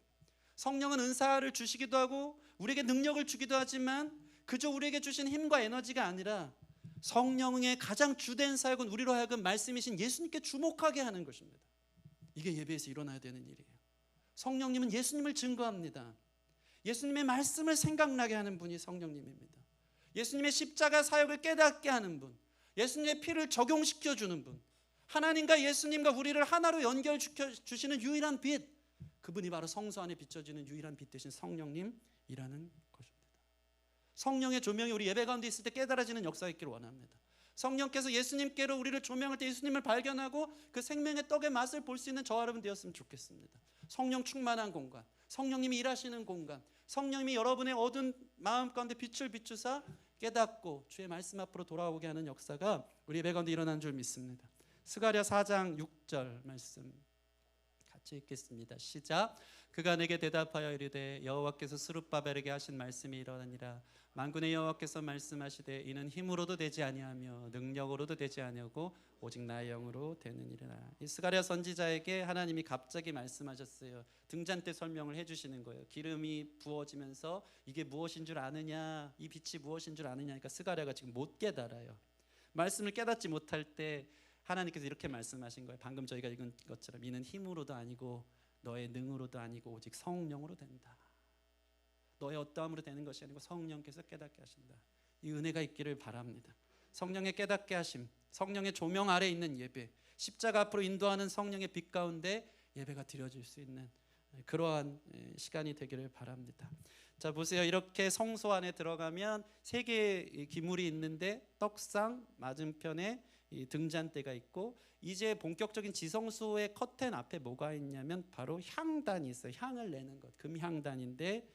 A: 성령은 은사를 주시기도 하고 우리에게 능력을 주기도 하지만 그저 우리에게 주신 힘과 에너지가 아니라 성령의 가장 주된 사역은 우리로 하여금 말씀이신 예수님께 주목하게 하는 것입니다. 이게 예배에서 일어나야 되는 일이에요. 성령님은 예수님을 증거합니다. 예수님의 말씀을 생각나게 하는 분이 성령님입니다. 예수님의 십자가 사역을 깨닫게 하는 분, 예수님의 피를 적용시켜 주는 분, 하나님과 예수님과 우리를 하나로 연결시켜 주시는 유일한 빛, 그분이 바로 성소 안에 비춰지는 유일한 빛 되신 성령님이라는 것입니다. 성령의 조명이 우리 예배 가운데 있을 때 깨달아지는 역사가 있기를 원합니다. 성령께서 예수님께로 우리를 조명할 때 예수님을 발견하고 그 생명의 떡의 맛을 볼 수 있는 저와 여러분 되었으면 좋겠습니다. 성령 충만한 공간, 성령님이 일하시는 공간, 성령님이 여러분의 어두운 마음 가운데 빛을 비추사 깨닫고 주의 말씀 앞으로 돌아오게 하는 역사가 우리 예배 가운데 일어난 줄 믿습니다. 스가랴 4장 6절 말씀 같이 읽겠습니다. 시작. 그가 내게 대답하여 이르되 여호와께서 스룹바벨에게 하신 말씀이 이러하니라. 만군의 여호와께서 말씀하시되 이는 힘으로도 되지 아니하며 능력으로도 되지 아니하고 오직 나의 영으로 되느니라. 이 스가랴 선지자에게 하나님이 갑자기 말씀하셨어요. 등잔대 설명을 해주시는 거예요. 기름이 부어지면서 이게 무엇인 줄 아느냐, 이 빛이 무엇인 줄 아느냐. 그러니까 스가랴가 지금 못 깨달아요. 말씀을 깨닫지 못할 때 하나님께서 이렇게 말씀하신 거예요. 방금 저희가 읽은 것처럼 이는 힘으로도 아니고 너의 능으로도 아니고 오직 성령으로 된다. 너의 어떠함으로 되는 것이 아니고 성령께서 깨닫게 하신다. 이 은혜가 있기를 바랍니다. 성령의 깨닫게 하심, 성령의 조명 아래 있는 예배, 십자가 앞으로 인도하는 성령의 빛 가운데 예배가 드려질 수 있는 그러한 시간이 되기를 바랍니다. 자 보세요. 이렇게 성소 안에 들어가면 세 개의 기물이 있는데 떡상 맞은편에 이 등잔대가 있고 이제 본격적인 지성소의 커튼 앞에 뭐가 있냐면 바로 향단이 있어요. 향을 내는 것, 금향단인데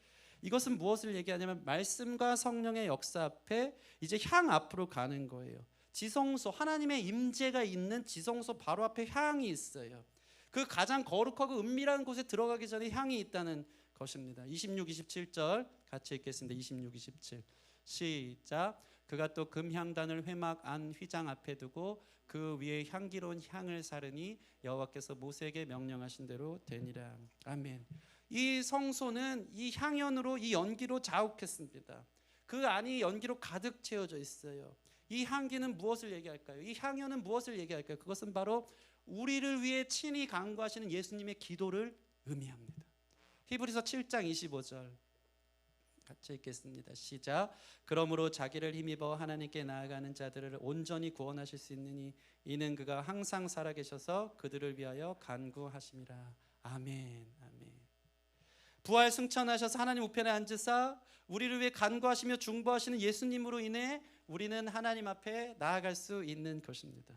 A: 이것은 무엇을 얘기하냐면 말씀과 성령의 역사 앞에 이제 향 앞으로 가는 거예요. 지성소, 하나님의 임재가 있는 지성소 바로 앞에 향이 있어요. 그 가장 거룩하고 은밀한 곳에 들어가기 전에 향이 있다는 것입니다. 26, 27절 같이 읽겠습니다. 26, 27 시작. 그가 또 금향단을 회막 안 휘장 앞에 두고 그 위에 향기로운 향을 사르니 여호와께서 모세에게 명령하신 대로 되니라. 아멘. 이 성소는 이 향연으로, 이 연기로 자욱했습니다. 그 안이 연기로 가득 채워져 있어요. 이 향기는 무엇을 얘기할까요? 이 향연은 무엇을 얘기할까요? 그것은 바로 우리를 위해 친히 간구하시는 예수님의 기도를 의미합니다. 히브리서 7장 25절 같이 읽겠습니다. 시작. 그러므로 자기를 힘입어 하나님께 나아가는 자들을 온전히 구원하실 수 있느니 이는 그가 항상 살아계셔서 그들을 위하여 간구하심이라. 아멘. 아멘. 부활 승천하셔서 하나님 우편에 앉으사 우리를 위해 간구하시며 중보하시는 예수님으로 인해 우리는 하나님 앞에 나아갈 수 있는 것입니다.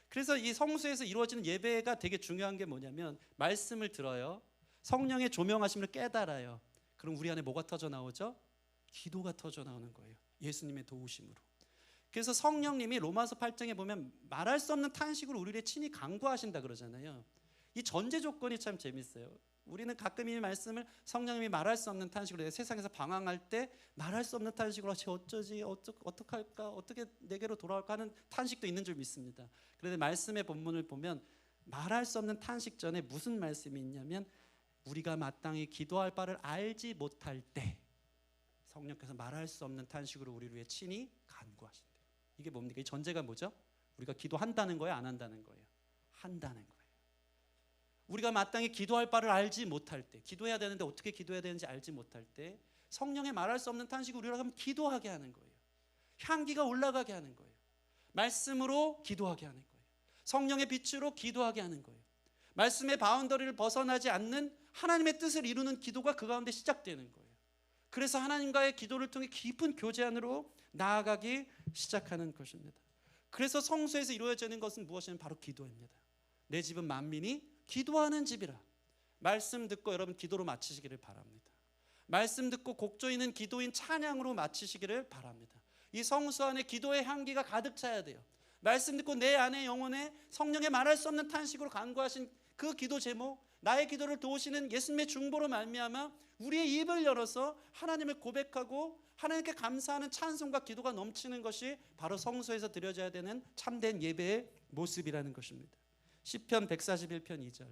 A: 그래서 이 성소에서 이루어지는 예배가 되게 중요한 게 뭐냐면 말씀을 들어요. 성령의 조명하심을 깨달아요. 그럼 우리 안에 뭐가 터져 나오죠? 기도가 터져 나오는 거예요. 예수님의 도우심으로. 그래서 성령님이 로마서 8장에 보면 말할 수 없는 탄식으로 우리를 친히 간구하신다 그러잖아요. 이 전제 조건이 참 재밌어요. 우리는 가끔 이 말씀을 성령님이 말할 수 없는 탄식으로, 세상에서 방황할 때 말할 수 없는 탄식으로 어쩌지, 어떡할까, 어떻게 내게로 돌아올까 하는 탄식도 있는 줄 믿습니다. 그런데 말씀의 본문을 보면 말할 수 없는 탄식 전에 무슨 말씀이 있냐면 우리가 마땅히 기도할 바를 알지 못할 때 성령께서 말할 수 없는 탄식으로 우리를 위해 친히 간구하신대요. 이게 뭡니까? 이 전제가 뭐죠? 우리가 기도한다는 거예요? 안 한다는 거예요? 한다는 거예요. 우리가 마땅히 기도할 바를 알지 못할 때, 기도해야 되는데 어떻게 기도해야 되는지 알지 못할 때 성령의 말할 수 없는 탄식을 우리로 하면 기도하게 하는 거예요. 향기가 올라가게 하는 거예요. 말씀으로 기도하게 하는 거예요. 성령의 빛으로 기도하게 하는 거예요. 말씀의 바운더리를 벗어나지 않는 하나님의 뜻을 이루는 기도가 그 가운데 시작되는 거예요. 그래서 하나님과의 기도를 통해 깊은 교제 안으로 나아가기 시작하는 것입니다. 그래서 성소에서 이루어지는 것은 무엇이냐면 바로 기도입니다. 내 집은 만민이 기도하는 집이라. 말씀 듣고 여러분 기도로 마치시기를 바랍니다. 말씀 듣고 곡 조이는 기도인 찬양으로 마치시기를 바랍니다. 이 성수 안에 기도의 향기가 가득 차야 돼요. 말씀 듣고 내 안에 영혼에 성령의 말할 수 없는 탄식으로 간구하신 그 기도 제목, 나의 기도를 도우시는 예수님의 중보로 말미암아 우리의 입을 열어서 하나님을 고백하고 하나님께 감사하는 찬송과 기도가 넘치는 것이 바로 성소에서 드려져야 되는 참된 예배의 모습이라는 것입니다. 시편 141편 2절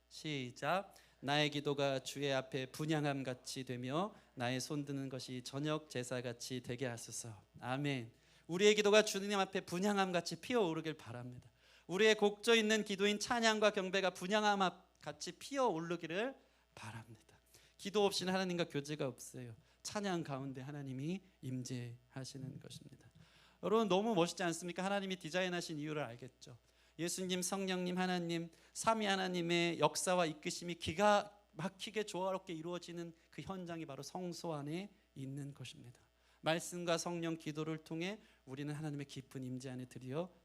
A: 시작. 나의 기도가 주의 앞에 분향함 같이 되며 나의 손드는 것이 저녁 제사같이 되게 하소서. 아멘. 우리의 기도가 주님 앞에 분향함 같이 피어오르길 바랍니다. 우리의 곡조 있는 기도인 찬양과 경배가 분향함 같이 피어오르기를 바랍니다. 기도 없이는 하나님과 교제가 없어요. 찬양 가운데 하나님이 임재하시는 것입니다. 여러분 너무 멋있지 않습니까? 하나님이 디자인하신 이유를 알겠죠? 예수님, 성령님, 하나님, 삼위 하나님의 역사와 이끄심이 기가 막히게 조화롭게 이루어지는 그 현장이 바로 성소 안에 있는 것입니다. 말씀과 성령 기도를 통해 우리는 하나님의 깊은 임재 안에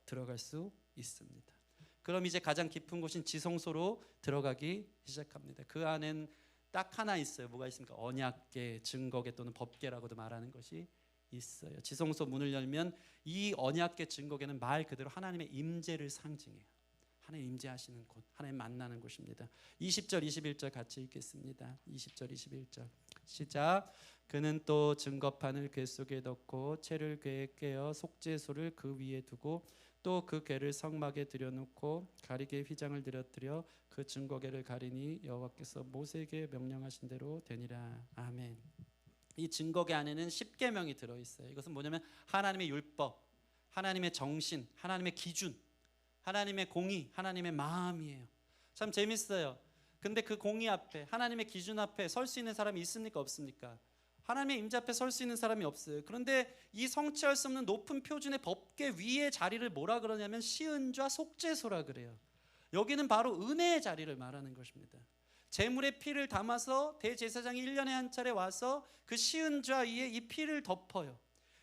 A: 들어갈 수 있습니다. 그럼 이제 가장 깊은 곳인 지성소로 들어가기 시작합니다. 그 안엔 딱 하나 있어요. 뭐가 있습니까? 언약궤, 증거궤 또는 법궤라고도 말하는 것이 있어요. 지성소 문을 열면 이 언약궤, 증거궤는 말 그대로 하나님의 임재를 상징해요. 하나님 임재하시는 곳, 하나님 만나는 곳입니다. 20절 21절 같이 읽겠습니다. 20절 21절 시작. 그는 또 증거판을 궤 속에 넣고 채를 궤에 꿰어 속죄소를 그 위에 두고 또 그 궤를 성막에 들여놓고 가리개 휘장을 들여뜨려 그 증거궤를 가리니 여호와께서 모세에게 명령하신 대로 되니라. 아멘. 이 증거궤 안에는 10계명이 들어있어요. 이것은 뭐냐면 하나님의 율법, 하나님의 정신, 하나님의 기준, 하나님의 공의, 하나님의 마음이에요. 참 재밌어요. 근데 그 공의 앞에, 하나님의 기준 앞에 설 수 있는 사람이 있습니까? 없습니까? 하나님의 임재 앞에 설 수 있는 사람이 없어요. 그런데 이 성취할 수 없는 높은 표준의 법궤 위의 자리를 뭐라 그러냐면 시은좌 속죄소라 그래요. 여기는 바로 은혜의 자리를 말하는 것입니다. 제물의 피를 담아서 대제사장이 1년에 한 차례 와서 그 시은좌 위에 이 피를 덮어요.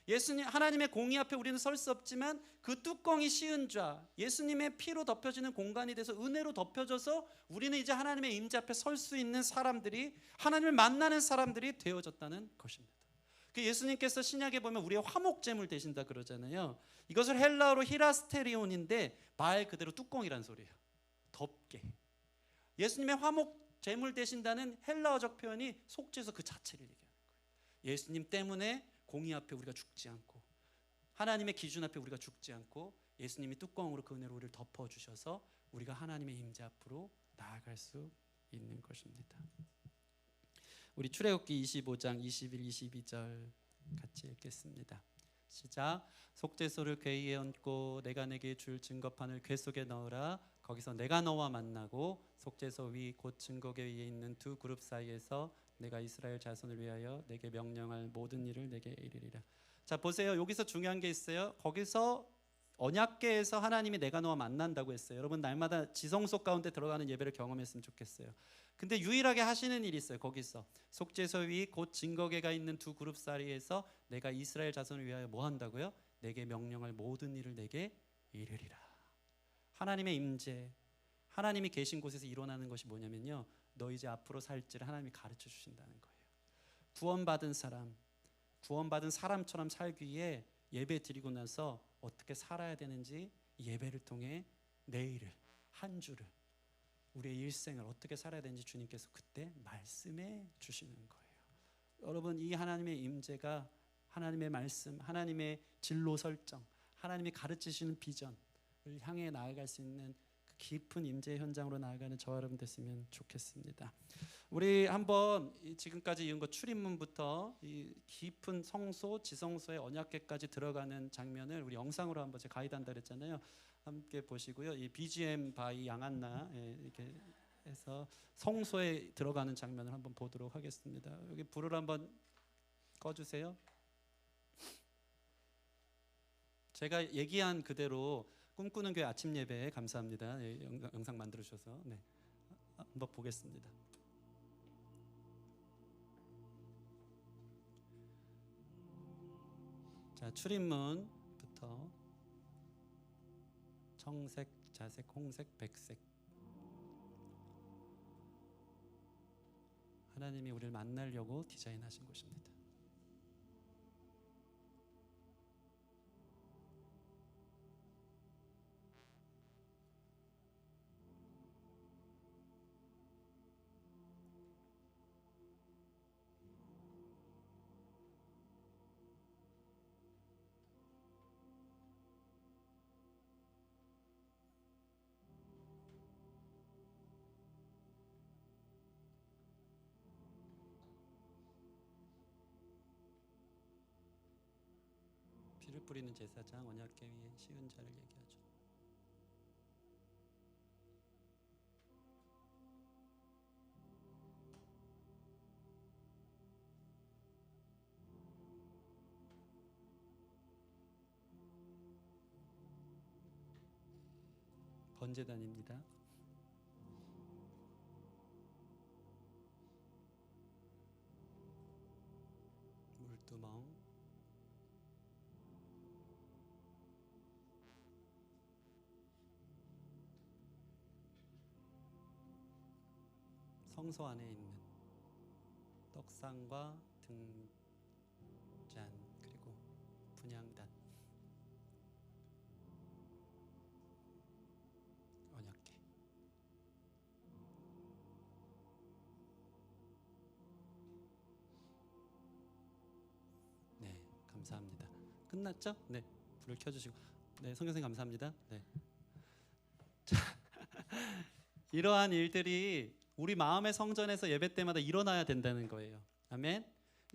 A: 예수님, 하나님의 공의 앞에 우리는 설 수 없지만 그 뚜껑이 시은좌, 예수님의 피로 덮여지는 공간이 돼서 은혜로 덮여져서 우리는 이제 하나님의 임재 앞에 설 수 있는 사람들이, 하나님을 만나는 사람들이 되어졌다는 것입니다. 그 예수님께서 신약에 보면 우리의 화목제물 되신다 그러잖아요. 이것을 헬라어로 히라스테리온인데 말 그대로 뚜껑이란 소리예요. 덮게. 예수님의 화목제물 되신다는 헬라어적 표현이 속죄소 그 자체를 얘기하는 거예요. 예수님 때문에 공의 앞에 우리가 죽지 않고 하나님의 기준 앞에 우리가 죽지 않고 예수님이 뚜껑으로 그 은혜로 우리를 덮어주셔서 우리가 하나님의 임재 앞으로 나아갈 수 있는 것입니다. 우리 출애굽기 25장 21, 22절 같이 읽겠습니다. 시작. 속죄소를 궤 위에 얹고 내가 내게 줄 증거판을 궤 속에 넣으라. 거기서 내가 너와 만나고 속죄소 위 곧 증거궤 위에 있는 두 그룹 사이에서 내가 이스라엘 자손을 위하여 내게 명령할 모든 일을 내게 이르리라. 자 보세요. 여기서 중요한 게 있어요. 거기서 언약궤에서 하나님이 내가 너와 만난다고 했어요. 여러분 날마다 지성소 가운데 들어가는 예배를 경험했으면 좋겠어요. 근데 유일하게 하시는 일이 있어요. 거기서 속죄소 위 곧 증거궤가 있는 두 그룹 사이에서 내가 이스라엘 자손을 위하여 뭐 한다고요? 내게 명령할 모든 일을 내게 이르리라. 하나님의 임재, 하나님이 계신 곳에서 일어나는 것이 뭐냐면요, 너 이제 앞으로 살지를 하나님이 가르쳐 주신다는 거예요. 구원받은 사람, 구원받은 사람처럼 살기 위해 예배 드리고 나서 어떻게 살아야 되는지 예배를 통해 내일을, 한 주를, 우리의 일생을 어떻게 살아야 되는지 주님께서 그때 말씀해 주시는 거예요. 여러분 이 하나님의 임재가 하나님의 말씀, 하나님의 진로 설정, 하나님이 가르치시는 비전을 향해 나아갈 수 있는 그 깊은 임재 현장으로 나아가는 저와 여러분 됐으면 좋겠습니다. 우리 한번 지금까지 이은 것 출입문부터 이 깊은 성소, 지성소의 언약궤까지 들어가는 장면을 우리 영상으로 한번 제가 가이드한다 그랬잖아요. 함께 보시고요. 이 BGM 바이 양한나 이렇게 해서 성소에 들어가는 장면을 한번 보도록 하겠습니다. 여기 불을 한번 꺼주세요. 제가 얘기한 그대로 꿈꾸는 교회 아침 예배 감사합니다. 영상 만들어 주셔서 네. 한번 보겠습니다. 자, 출입문부터 청색, 자색, 홍색, 백색. 하나님이 우리를 만나려고 디자인하신 곳입니다. 피를 뿌리는 제사장, 언약궤 위에 씌운 자를 얘기하죠. 번제단입니다. 물두멍, 성소 안에 있는 떡상과 등잔, 그리고 분향단, 언약궤. 네, 감사합니다. 끝났죠? 네, 불을 켜주시고. 네, 성교사님 감사합니다. 네. 자, 이러한 일들이 우리 마음의 성전에서 예배 때마다 일어나야 된다는 거예요. 아멘.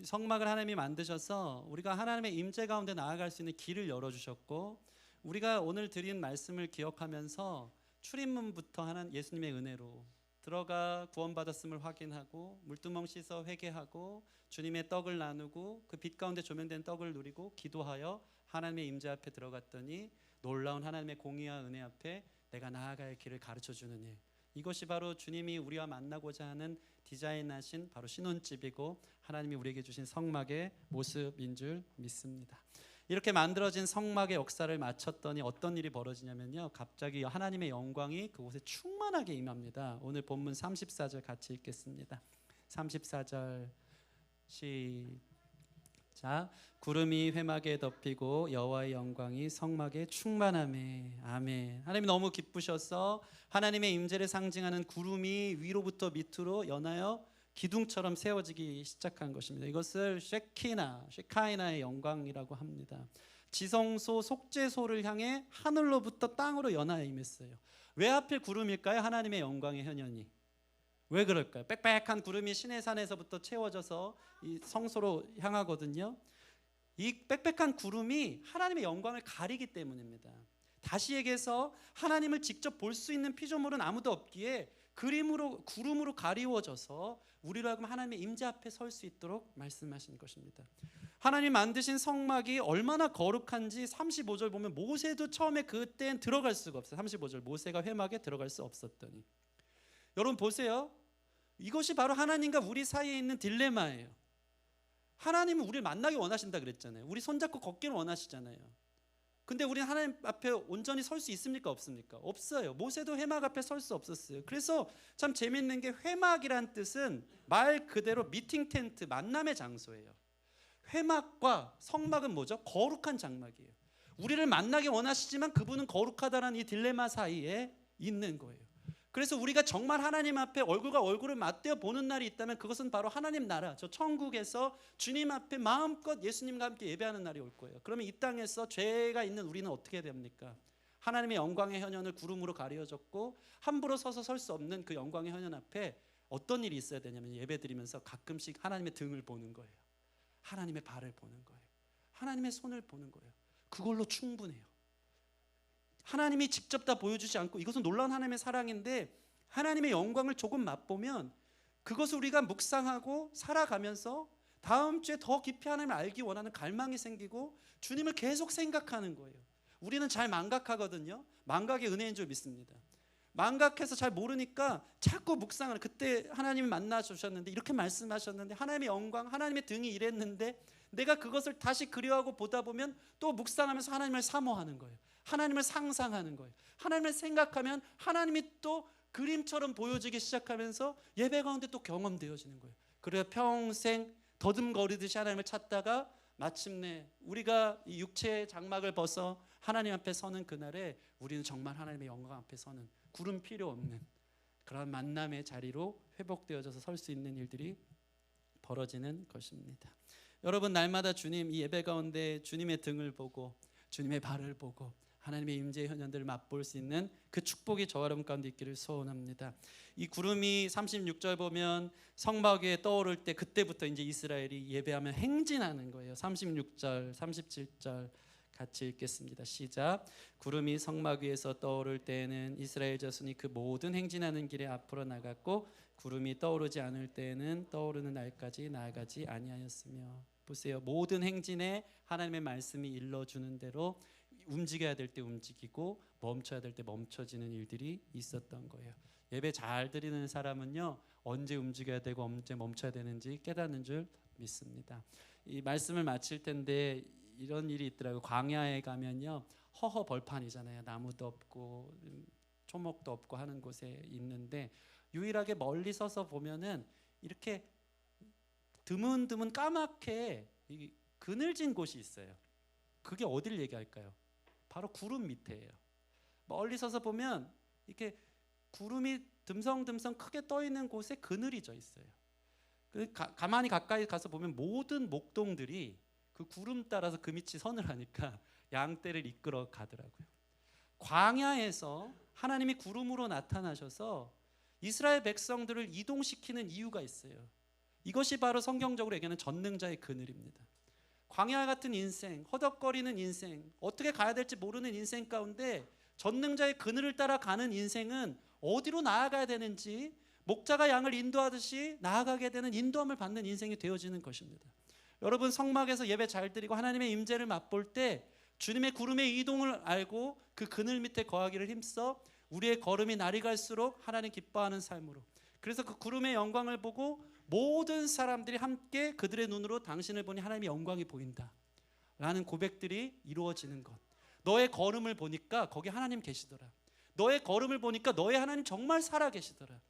A: 성막을 하나님이 만드셔서 우리가 하나님의 임재 가운데 나아갈 수 있는 길을 열어주셨고, 우리가 오늘 드린 말씀을 기억하면서 출입문부터 하는 예수님의 은혜로 들어가 구원받았음을 확인하고 물두멍 씻어 회개하고 주님의 떡을 나누고 그 빛 가운데 조명된 떡을 누리고 기도하여 하나님의 임재 앞에 들어갔더니 놀라운 하나님의 공의와 은혜 앞에 내가 나아갈 길을 가르쳐주는 일, 이것이 바로 주님이 우리와 만나고자 하는 디자인하신 바로 신혼집이고 하나님이 우리에게 주신 성막의 모습인 줄 믿습니다. 이렇게 만들어진 성막의 역사를 마쳤더니 어떤 일이 벌어지냐면요, 갑자기 하나님의 영광이 그곳에 충만하게 임합니다. 오늘 본문 34절 같이 읽겠습니다. 34절 시작. 구름이 회막에 덮이고 여호와의 영광이 성막에 충만하매. 아멘. 하나님이 너무 기쁘셔서 하나님의 임재를 상징하는 구름이 위로부터 밑으로 연하여 기둥처럼 세워지기 시작한 것입니다. 이것을 쉐카이나의 영광이라고 합니다. 지성소 속죄소를 향해 하늘로부터 땅으로 연하여 임했어요. 왜 하필 구름일까요? 하나님의 영광의 현현이. 왜 그럴까요? 빽빽한 구름이 시내산에서부터 채워져서 이 성소로 향하거든요. 이 빽빽한 구름이 하나님의 영광을 가리기 때문입니다. 다시 얘기해서 하나님을 직접 볼 수 있는 피조물은 아무도 없기에 구름으로 가리워져서 우리로 하여금 하나님의 임재 앞에 설 수 있도록 말씀하신 것입니다. 하나님 만드신 성막이 얼마나 거룩한지 35절 보면 모세도 처음에 그때는 들어갈 수가 없어요. 35절 모세가 회막에 들어갈 수 없었더니. 여러분 보세요. 이것이 바로 하나님과 우리 사이에 있는 딜레마예요. 하나님은 우리를 만나기 원하신다 그랬잖아요. 우리 손잡고 걷기를 원하시잖아요. 근데 우리는 하나님 앞에 온전히 설 수 있습니까? 없습니까? 없어요. 모세도 회막 앞에 설 수 없었어요. 그래서 참 재밌는 게 회막이란 뜻은 말 그대로 미팅 텐트, 만남의 장소예요. 회막과 성막은 뭐죠? 거룩한 장막이에요. 우리를 만나기 원하시지만 그분은 거룩하다는 이 딜레마 사이에 있는 거예요. 그래서 우리가 정말 하나님 앞에 얼굴과 얼굴을 맞대어 보는 날이 있다면 그것은 바로 하나님 나라, 저 천국에서 주님 앞에 마음껏 예수님과 함께 예배하는 날이 올 거예요. 그러면 이 땅에서 죄가 있는 우리는 어떻게 됩니까? 하나님의 영광의 현현을 구름으로 가려졌고 함부로 서서 설 수 없는 그 영광의 현현 앞에 어떤 일이 있어야 되냐면 예배드리면서 가끔씩 하나님의 등을 보는 거예요. 하나님의 발을 보는 거예요. 하나님의 손을 보는 거예요. 그걸로 충분해요. 하나님이 직접 다 보여주지 않고, 이것은 놀라운 하나님의 사랑인데 하나님의 영광을 조금 맛보면 그것을 우리가 묵상하고 살아가면서 다음 주에 더 깊이 하나님을 알기 원하는 갈망이 생기고 주님을 계속 생각하는 거예요. 우리는 잘 망각하거든요. 망각의 은혜인 줄 믿습니다. 망각해서 잘 모르니까 자꾸 묵상하는, 그때 하나님이 만나 주셨는데 이렇게 말씀하셨는데 하나님의 영광, 하나님의 등이 이랬는데 내가 그것을 다시 그리워하고 보다 보면 또 묵상하면서 하나님을 사모하는 거예요. 하나님을 상상하는 거예요. 하나님을 생각하면 하나님이 또 그림처럼 보여지기 시작하면서 예배 가운데 또 경험되어지는 거예요. 그래 평생 더듬거리듯이 하나님을 찾다가 마침내 우리가 이 육체의 장막을 벗어 하나님 앞에 서는 그날에 우리는 정말 하나님의 영광 앞에 서는 구름 필요 없는 그런 만남의 자리로 회복되어져서 설 수 있는 일들이 벌어지는 것입니다. 여러분, 날마다 주님 이 예배 가운데 주님의 등을 보고 주님의 발을 보고 하나님의 임재의 현현들을 맛볼 수 있는 그 축복이 저와 여러분 가운데 있기를 소원합니다. 이 구름이 36절 보면 성막 위에 떠오를 때 그때부터 이제 이스라엘이 예배하면 행진하는 거예요. 36절, 37절 같이 읽겠습니다. 시작. 구름이 성막 위에서 떠오를 때에는 이스라엘 자손이 그 모든 행진하는 길에 앞으로 나갔고 구름이 떠오르지 않을 때에는 떠오르는 날까지 나아가지 아니하였으며. 보세요. 모든 행진에 하나님의 말씀이 일러주는 대로 움직여야 될 때 움직이고 멈춰야 될 때 멈춰지는 일들이 있었던 거예요. 예배 잘 드리는 사람은요, 언제 움직여야 되고 언제 멈춰야 되는지 깨닫는 줄 믿습니다. 이 말씀을 마칠 텐데 이런 일이 있더라고요. 광야에 가면요, 허허 벌판이잖아요. 나무도 없고 초목도 없고 하는 곳에 있는데 유일하게 멀리 서서 보면은 이렇게 드문드문 까맣게 그늘진 곳이 있어요. 그게 어디를 얘기할까요? 바로 구름 밑에예요. 멀리 서서 보면 이렇게 구름이 듬성듬성 크게 떠 있는 곳에 그늘이 져 있어요. 가만히 가까이 가서 보면 모든 목동들이 그 구름 따라서 그 밑이 선을 하니까 양떼를 이끌어 가더라고요. 광야에서 하나님이 구름으로 나타나셔서 이스라엘 백성들을 이동시키는 이유가 있어요. 이것이 바로 성경적으로 얘기하는 전능자의 그늘입니다. 광야 같은 인생, 허덕거리는 인생, 어떻게 가야 될지 모르는 인생 가운데 전능자의 그늘을 따라 가는 인생은 어디로 나아가야 되는지 목자가 양을 인도하듯이 나아가게 되는 인도함을 받는 인생이 되어지는 것입니다. 여러분, 성막에서 예배 잘 드리고 하나님의 임재를 맛볼 때 주님의 구름의 이동을 알고 그 그늘 밑에 거하기를 힘써 우리의 걸음이 날이 갈수록 하나님 기뻐하는 삶으로, 그래서 그 구름의 영광을 보고 모든 사람들이 함께 그들의 눈으로 당신을 보니 하나님의 영광이 보인다 라는 고백들이 이루어지는 것. 너의 걸음을 보니까 거기 하나님 계시더라. 너의 걸음을 보니까 너의 하나님 정말 살아 계시더라.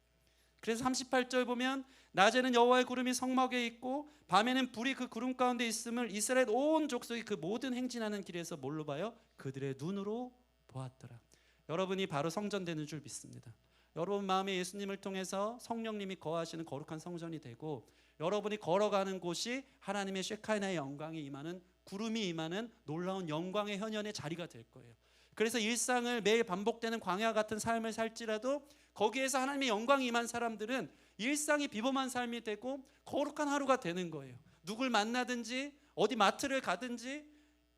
A: 그래서 38절 보면 낮에는 여호와의 구름이 성막에 있고 밤에는 불이 그 구름 가운데 있음을 이스라엘 온 족속이 그 모든 행진하는 길에서 뭘로 봐요? 그들의 눈으로 보았더라. 여러분이 바로 성전되는 줄 믿습니다. 여러분 마음에 예수님을 통해서 성령님이 거하시는 거룩한 성전이 되고 여러분이 걸어가는 곳이 하나님의 쉐카이나의 영광이 임하는, 구름이 임하는 놀라운 영광의 현현의 자리가 될 거예요. 그래서 일상을 매일 반복되는 광야 같은 삶을 살지라도 거기에서 하나님의 영광이 임한 사람들은 일상이 비범한 삶이 되고 거룩한 하루가 되는 거예요. 누굴 만나든지 어디 마트를 가든지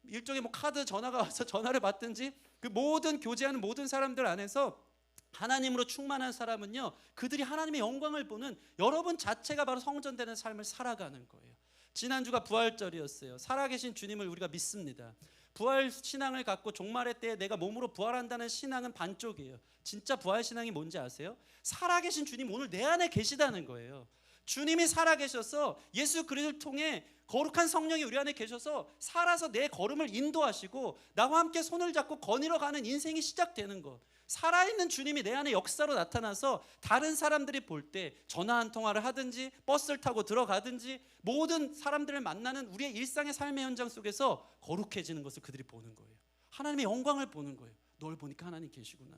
A: 일종의 카드 전화가 와서 전화를 받든지 그 모든 교제하는 모든 사람들 안에서 하나님으로 충만한 사람은요, 그들이 하나님의 영광을 보는 여러분 자체가 바로 성전되는 삶을 살아가는 거예요. 지난주가 부활절이었어요. 살아계신 주님을 우리가 믿습니다. 부활 신앙을 갖고 종말의 때에 내가 몸으로 부활한다는 신앙은 반쪽이에요. 진짜 부활 신앙이 뭔지 아세요? 살아계신 주님 오늘 내 안에 계시다는 거예요. 주님이 살아계셔서 예수 그리스도를 통해 거룩한 성령이 우리 안에 계셔서 살아서 내 걸음을 인도하시고 나와 함께 손을 잡고 거닐어 가는 인생이 시작되는 것. 살아있는 주님이 내 안에 역사로 나타나서 다른 사람들이 볼 때 전화 한 통화를 하든지 버스를 타고 들어가든지 모든 사람들을 만나는 우리의 일상의 삶의 현장 속에서 거룩해지는 것을 그들이 보는 거예요. 하나님의 영광을 보는 거예요. 널 보니까 하나님 계시구나.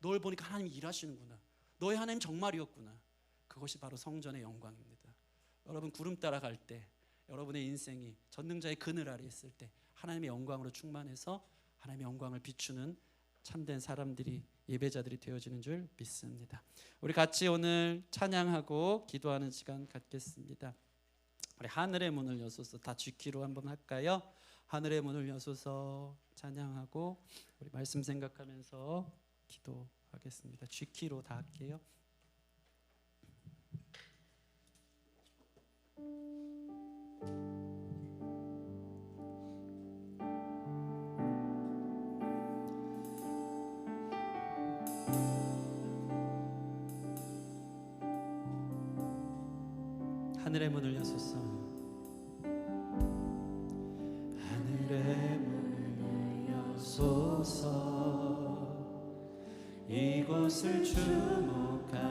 A: 널 보니까 하나님이 일하시는구나. 너의 하나님 정말이었구나. 그것이 바로 성전의 영광입니다. 여러분 구름 따라갈 때 여러분의 인생이 전능자의 그늘 아래 있을 때 하나님의 영광으로 충만해서 하나님의 영광을 비추는 참된 사람들이, 예배자들이 되어지는 줄 믿습니다. 우리 같이 오늘 찬양하고 기도하는 시간 갖겠습니다. 우리 하늘의 문을 여소서 다 쥐키로 한번 할까요? 하늘의 문을 여소서 찬양하고 우리 말씀 생각하면서 기도하겠습니다. 쥐키로 다 할게요. 하늘의 문을 여소서 하늘의 문을 여소서 이곳을 주목하소서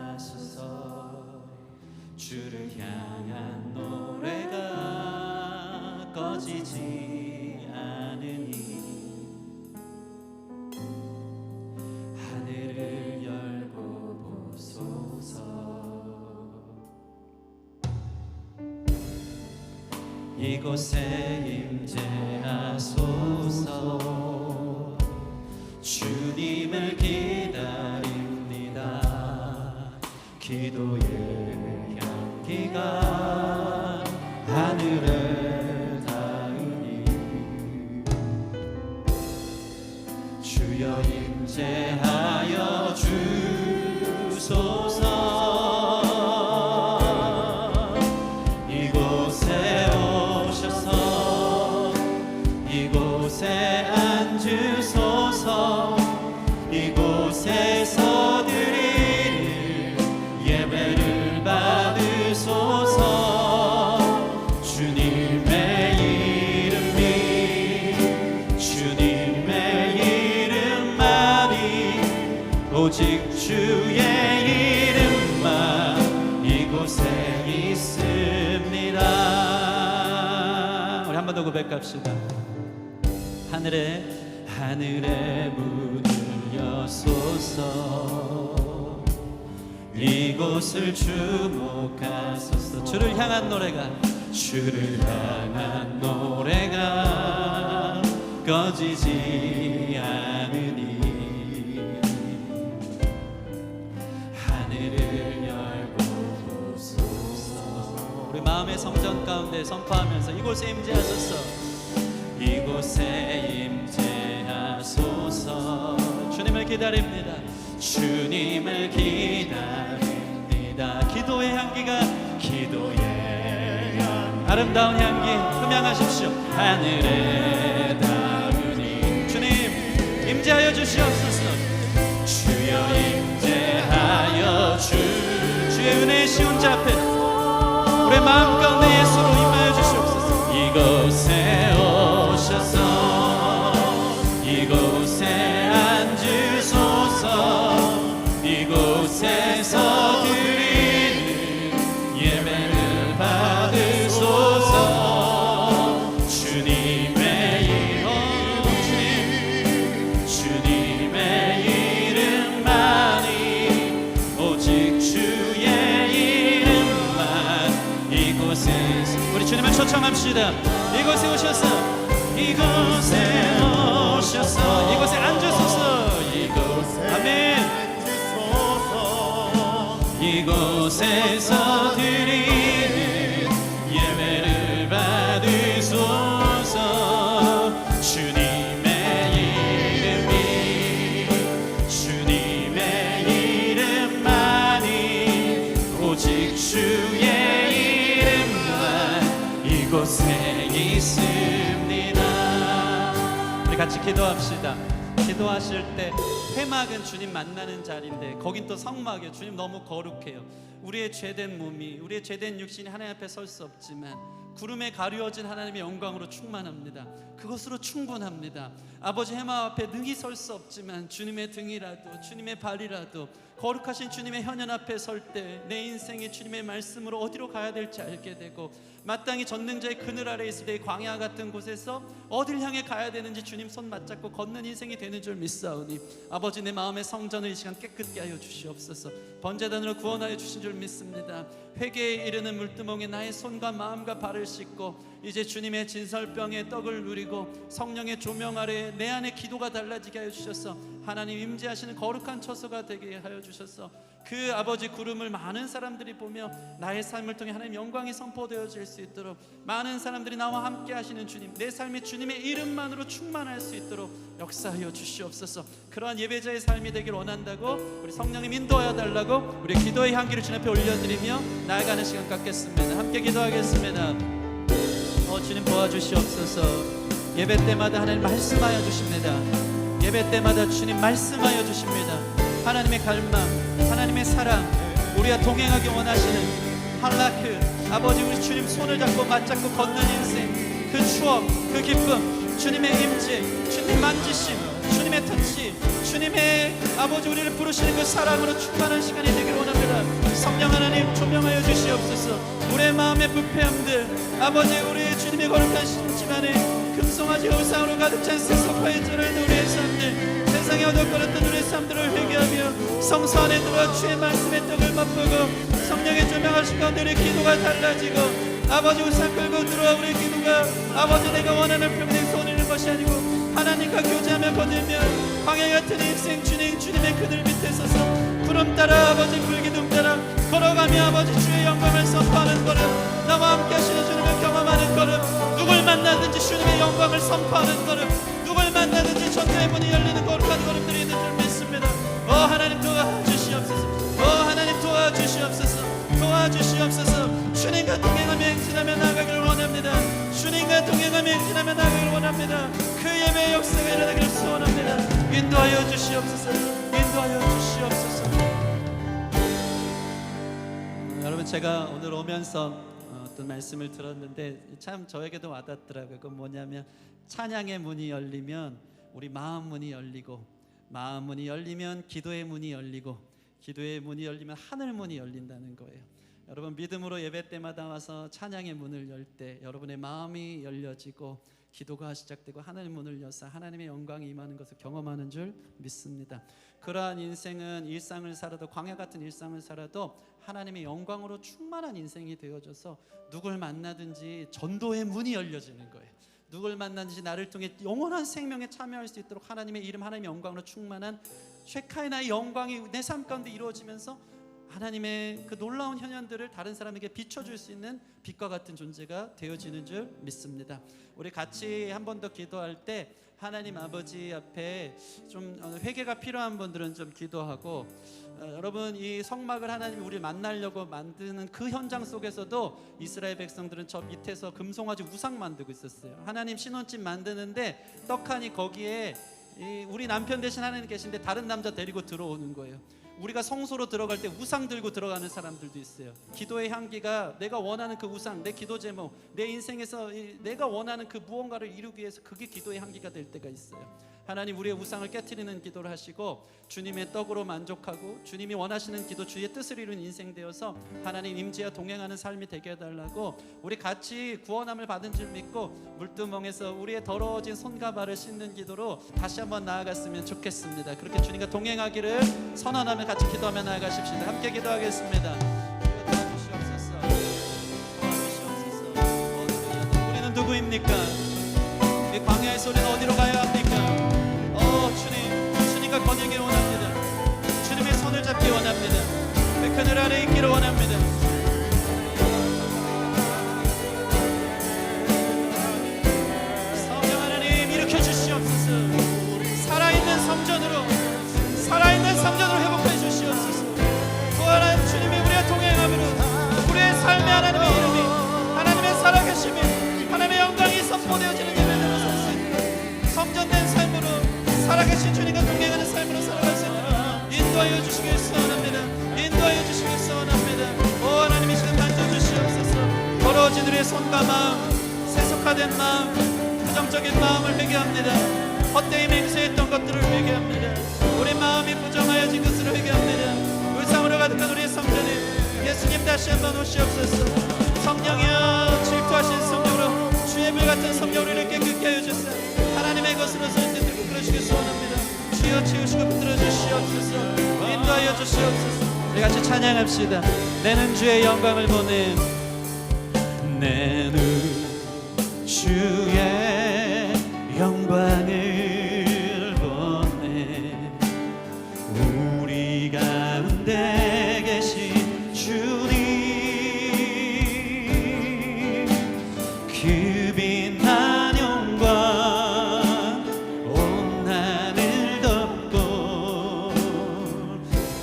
A: 주를 향한 노래가 꺼지지 않으니 하늘을 열고 보소서. 이곳에 임재하소서. 주님을 기다립니다. 기도의 향기가 하늘에 닿으니 주여 임재하여 주소서. 이곳에 오셔서 이곳에 앉으소서. 이곳에서 드릴 예배를 받으소서. 주님의 이름이 주님의 이름만이 오직 주의 이름만 이곳에 있습니다. 우리 한 번 더 고백합시다. 하늘의 문을 여소서. 이곳을 주목하소서. 주를 향한 노래가 꺼지지 않으니 하늘을 열고 보소서. 우리 마음의 성전 가운데 선포하면서 이곳에 임재하소서. 이곳에 임재하소서. 주님을 기다립니다. 주님을 기다립니다. 기도의 향기가 아름다운 향기 흠양하십시오. 하늘에 닿으니 주님 임재하여 주시옵소서. 주여 임재하여 주의 은혜의 시온 자 앞에 우리의 마음 가운데 예수로 임하여 주시옵소서. 이곳에 오셔서 이곳에 앉으소서. 이곳에서 드리는 예배를 받으소서. 주님의 이름만이 오직 주의 이름만 이곳에서 우리 주님을 초청합시다. 이곳에 오셔서 이곳에 앉으소서. 아멘. 이곳에서 드리는 예배를 받으소서. 주님의 이름만이 오직 주의 이름만 이곳에 있습니다. 우리 같이 기도합시다. 기도하실 때 회막은 주님 만나는 자리인데 거긴 또 성막이에요. 주님 너무 거룩해요. 우리의 죄된 몸이 우리의 죄된 육신이 하나님 앞에 설 수 없지만 구름에 가려진 하나님의 영광으로 충만합니다. 그것으로 충분합니다. 아버지 회막 앞에 능히 설 수 없지만 주님의 등이라도 주님의 발이라도 거룩하신 주님의 현현 앞에 설 때 내 인생이 주님의 말씀으로 어디로 가야 될지 알게 되고 마땅히 전능자의 그늘 아래 있을 때 광야 같은 곳에서 어딜 향해 가야 되는지 주님 손 맞잡고 걷는 인생이 되는 줄 믿사오니 아버지 내 마음의 성전을 이 시간 깨끗게 하여 주시옵소서. 번제단으로 구원하여 주신 줄 믿습니다. 회개에 이르는 물두멍에 나의 손과 마음과 발을 씻고 이제 주님의 진설병에 떡을 누리고 성령의 조명 아래에 내 안에 기도가 달라지게 하여 주셔서 하나님 임재하시는 거룩한 처소가 되게 하여 주셔서 그 아버지 구름을 많은 사람들이 보며 나의 삶을 통해 하나님 영광이 선포되어질 수 있도록 많은 사람들이 나와 함께 하시는 주님 내 삶이 주님의 이름만으로 충만할 수 있도록 역사하여 주시옵소서. 그러한 예배자의 삶이 되길 원한다고 우리 성령님 인도하여 달라고 우리 기도의 향기를 주님 앞에 올려드리며 나아가는 시간 갖겠습니다. 함께 기도하겠습니다. 주님 도와주시옵소서. 예배 때마다 하나님 말씀하여 주십니다. 예배 때마다 주님 말씀하여 주십니다. 하나님의 갈망, 하나님의 사랑, 우리와 동행하기 원하시는 할라크 아버지 우리 주님 손을 잡고 맞잡고 걷는 인생 그 추억, 그 기쁨 주님의 임재, 주님 만지심 주님의 터치, 주님의 아버지 우리를 부르시는 그 사랑으로 충만한 시간이 되기를 원합니다. 성령 하나님 조명하여 주시옵소서. 우리의 마음의 부패함들 아버지 우리 주님의 거룩한 집안에 금송아지 우상으로 가득 찬 세속화에 쩔어있는 우리의 삶들, 세상에 어둑거렸던 우리의 삶들을 회개하며 성소 안에 들어와 주의 말씀의 떡을 맛보고 성령의 조명하신 가운데 우리의 기도가 달라지고 아버지 우상 끌고 들어와 우리의 기도가 아버지 내가 원하는 표면에 쏘는 것이 아니고 하나님과 교제하며 거들며 광야 같은 인생 주님의 그늘 밑에 서서 구름 따라 아버지 불기둥 따라 걸어가며 아버지 주의 영광을 선포하는 걸음, 나와 함께 하시는 주님을 경험하는 걸음, 누굴 만나든지 주님의 영광을 선포하는 걸음, 누굴 만나든지 전도의 문이 열리는 거룩한 걸음들이 있는 줄 믿습니다. 하나님 도와주시옵소서. 하나님 도와주시옵소서. 도와주시옵소서. 주님과 동행하며 행진하며 나아가기를 원합니다. 주님과 동행하며 행진하며 나아가기를 원합니다. 그 예배의 역사가 일어나기를 소원합니다. 인도하여 주시옵소서. 인도하여 주시옵소서. 여러분, 제가 오늘 오면서 어떤 말씀을 들었는데 참 저에게도 와닿더라고요. 그건 뭐냐면 찬양의 문이 열리면 우리 마음 문이 열리고, 마음 문이 열리면 기도의 문이 열리고, 기도의 문이 열리면 하늘 문이 열린다는 거예요. 여러분, 믿음으로 예배 때마다 와서 찬양의 문을 열 때 여러분의 마음이 열려지고 기도가 시작되고 하늘 문을 여서 하나님의 영광이 임하는 것을 경험하는 줄 믿습니다. 그러한 인생은 일상을 살아도, 광야 같은 일상을 살아도 하나님의 영광으로 충만한 인생이 되어져서 누굴 만나든지 전도의 문이 열려지는 거예요. 누굴 만나든지 나를 통해 영원한 생명에 참여할 수 있도록 하나님의 이름, 하나님의 영광으로 충만한 쉐카이나의 영광이 내 삶 가운데 이루어지면서 하나님의 그 놀라운 현현들을 다른 사람에게 비춰줄 수 있는 빛과 같은 존재가 되어지는 줄 믿습니다. 우리 같이 한 번 더 기도할 때 하나님 아버지 앞에 좀 회개가 필요한 분들은 좀 기도하고, 여러분, 이 성막을 하나님이 우리를 만나려고 만드는 그 현장 속에서도 이스라엘 백성들은 저 밑에서 금송아지 우상 만들고 있었어요. 하나님 신혼집 만드는데 떡하니 거기에 우리 남편 대신 하나님 계신데 다른 남자 데리고 들어오는 거예요. 우리가 성소로 들어갈 때 우상 들고 들어가는 사람들도 있어요. 기도의 향기가 내가 원하는 그 우상, 내 기도 제목, 내 인생에서 내가 원하는 그 무언가를 이루기 위해서 그게 기도의 향기가 될 때가 있어요. 하나님, 우리의 우상을 깨트리는 기도를 하시고 주님의 떡으로 만족하고 주님이 원하시는 기도, 주의 뜻을 이루는 인생 되어서 하나님 임재와 동행하는 삶이 되게 해달라고, 우리 같이 구원함을 받은 줄 믿고 물두멍에서 우리의 더러워진 손과 발을 씻는 기도로 다시 한번 나아갔으면 좋겠습니다. 그렇게 주님과 동행하기를 선언하며 같이 기도하며 나아가십시다. 함께 기도하겠습니다. 도와주시옵소서. 도와주시옵소서. 우리는 누구입니까? 이 광야의 소리는 어디로 가야 합니까? 주님과 거닐기를 원합니다. 주님의 손을 잡기 원합니다. 그 그늘 아래 있기를 원합니다. 성령 하나님 일으켜 주시옵소서. 살아있는 성전으로 회복해 주시옵소서. 부활한 주님이 우리와 동행함으로 우리의 삶의 하나님의 이름이, 하나님의 살아계심이, 하나님의 영광이 선포되어지는 예배대로 섰습니다. 성전된 삶으로, 살아계신 주님과 동행하는 삶으로 살아갈 수 있도록 인도하여 주시길 소원합니다. 인도하여 주시길 소원합니다. 오 하나님, 이 시간 만져주시옵소서. 더러워진 우리의 손과 마음, 세속화된 마음, 부정적인 마음을 회개합니다. 헛되이 맹세했던 것들을 회개합니다. 우리 마음이 부정하여진 것을 회개합니다. 울상으로 가득한 우리의 성전에 예수님 다시 한번 오시옵소서. 성령이여, 질투하신 성령으로 주의 불 같은 성령으로 우리를 깨끗게 하여 주사 하나님의 것으로서 이제 들고 끌어주길 소원합니다. 주여 치우시고 붙들어 주시옵소서. 인도하여 주시옵소서. 우리 같이 찬양합시다. 내는 주의 영광을 보내, 내는 주의 영광을 보내, 우리 가운데 계신 주님, 그 빛난 영광 온 하늘 덮고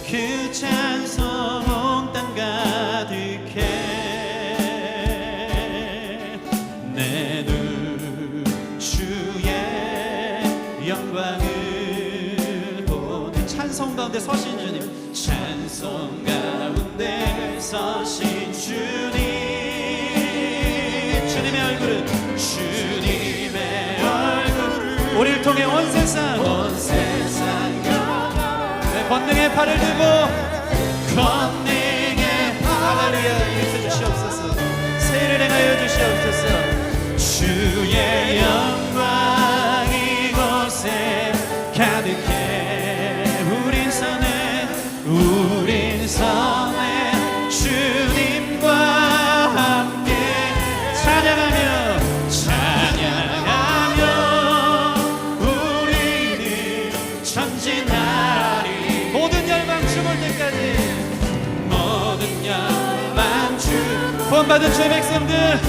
A: 그 찬송 온 땅 가득해, 내는 주의 영광을 보내. 찬송 가운데 서신 주님, 찬송 가운데 서신 주님, 주님의 얼굴을 우리를 통해 온 세상 내 권능의 팔을 들고 권능의 할렐루야 일으켜 주시옵소서. 세를 행하여 주시옵소서. 주의 영광 이곳에 가득해. 우린 선해 주님과 함께 찬양하며 우리는 전진하리. 모든 열방 죽을 때까지 모든 열방 구원받은 주의 백성들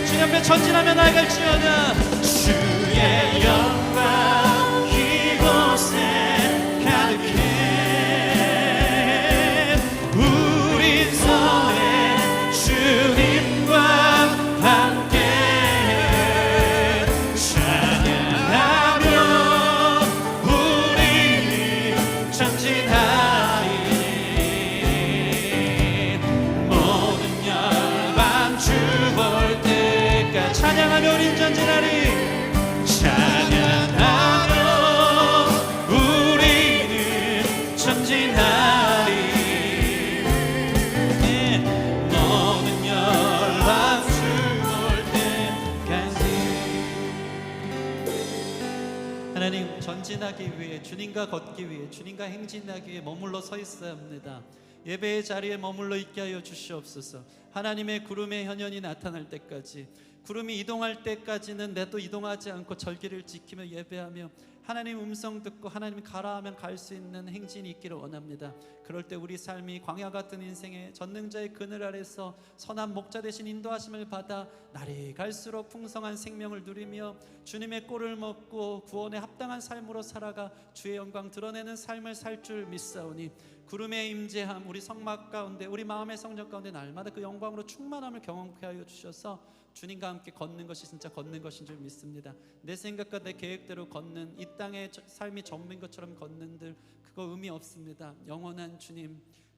A: 주님 앞에 전진하며 나아갈지어다. 주의 영광 이곳에 가득해. 우린 선해 주님과 함께 찬양하며 우리는 전진하리. 모든 열방 주 볼 때까지 찬양하며 우린 전진하리. 찬양하며 우리는 전진하리. 모든 열방 주 볼 때까지. 하나님, 전진하기 위해 주님과 걷기 위해 주님과 행진하기 위해 머물러 서 있어야 합니다. 예배의 자리에 머물러 있게 하여 주시옵소서. 하나님의 구름의 현현이 나타날 때까지, 구름이 이동할 때까지는 내도 이동하지 않고 절기를 지키며 예배하며 하나님 음성 듣고 하나님 가라 하면 갈 수 있는 행진이 있기를 원합니다. 그럴 때 우리 삶이 광야 같은 인생의 전능자의 그늘 아래서 선한 목자 되신 인도하심을 받아 날이 갈수록 풍성한 생명을 누리며 주님의 꼴을 먹고 구원에 합당한 삶으로 살아가 주의 영광 드러내는 삶을 살 줄 믿사오니 구름의 임재함 우리 성막 가운데 우리 마음의 성전 가운데 날마다 그 영광으로 충만함을 경험케 하여 주셔서 주님과 함께 걷는 것이 진짜 걷는 것인 줄 믿습니다. 내 생각과 내 계획대로 걷는 이 땅의 삶이 전부인 것처럼 걷는들 그거 의미 없습니다. 영원한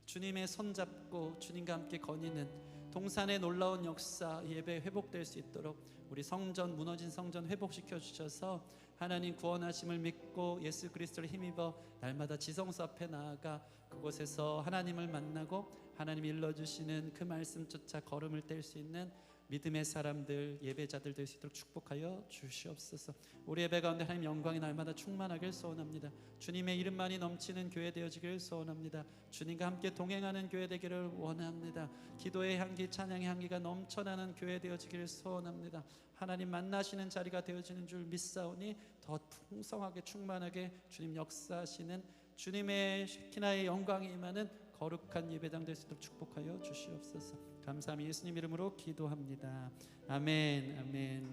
A: 주님의 손잡고 주님과 함께 거니는 동산의 놀라운 역사 예배 회복될 수 있도록 우리 성전 무너진 성전 회복시켜 주셔서 하나님 구원하심을 믿고 예수 그리스도를 힘입어 날마다 지성소 앞에 나아가 그곳에서 하나님을 만나고 하나님이 일러주시는 그 말씀 쫓아 걸음을 뗄 수 있는 믿음의 사람들 예배자들 될 수 있도록 축복하여 주시옵소서. 우리 예배 가운데 하나님 영광이 날마다 충만하길 소원합니다. 주님의 이름만이 넘치는 교회 되어지기를 소원합니다. 주님과 함께 동행하는 교회 되기를 원합니다. 기도의 향기 찬양의 향기가 넘쳐나는 교회 되어지기를 소원합니다. 하나님 만나시는 자리가 되어지는 줄 믿사오니 더 풍성하게 충만하게 주님 역사하시는 주님의 쉐키나의 영광이 임하는 거룩한 예배당 될 수 있도록 축복하여 주시옵소서. 감사합니다. 예수님 이름으로 기도합니다. 아멘. 아멘.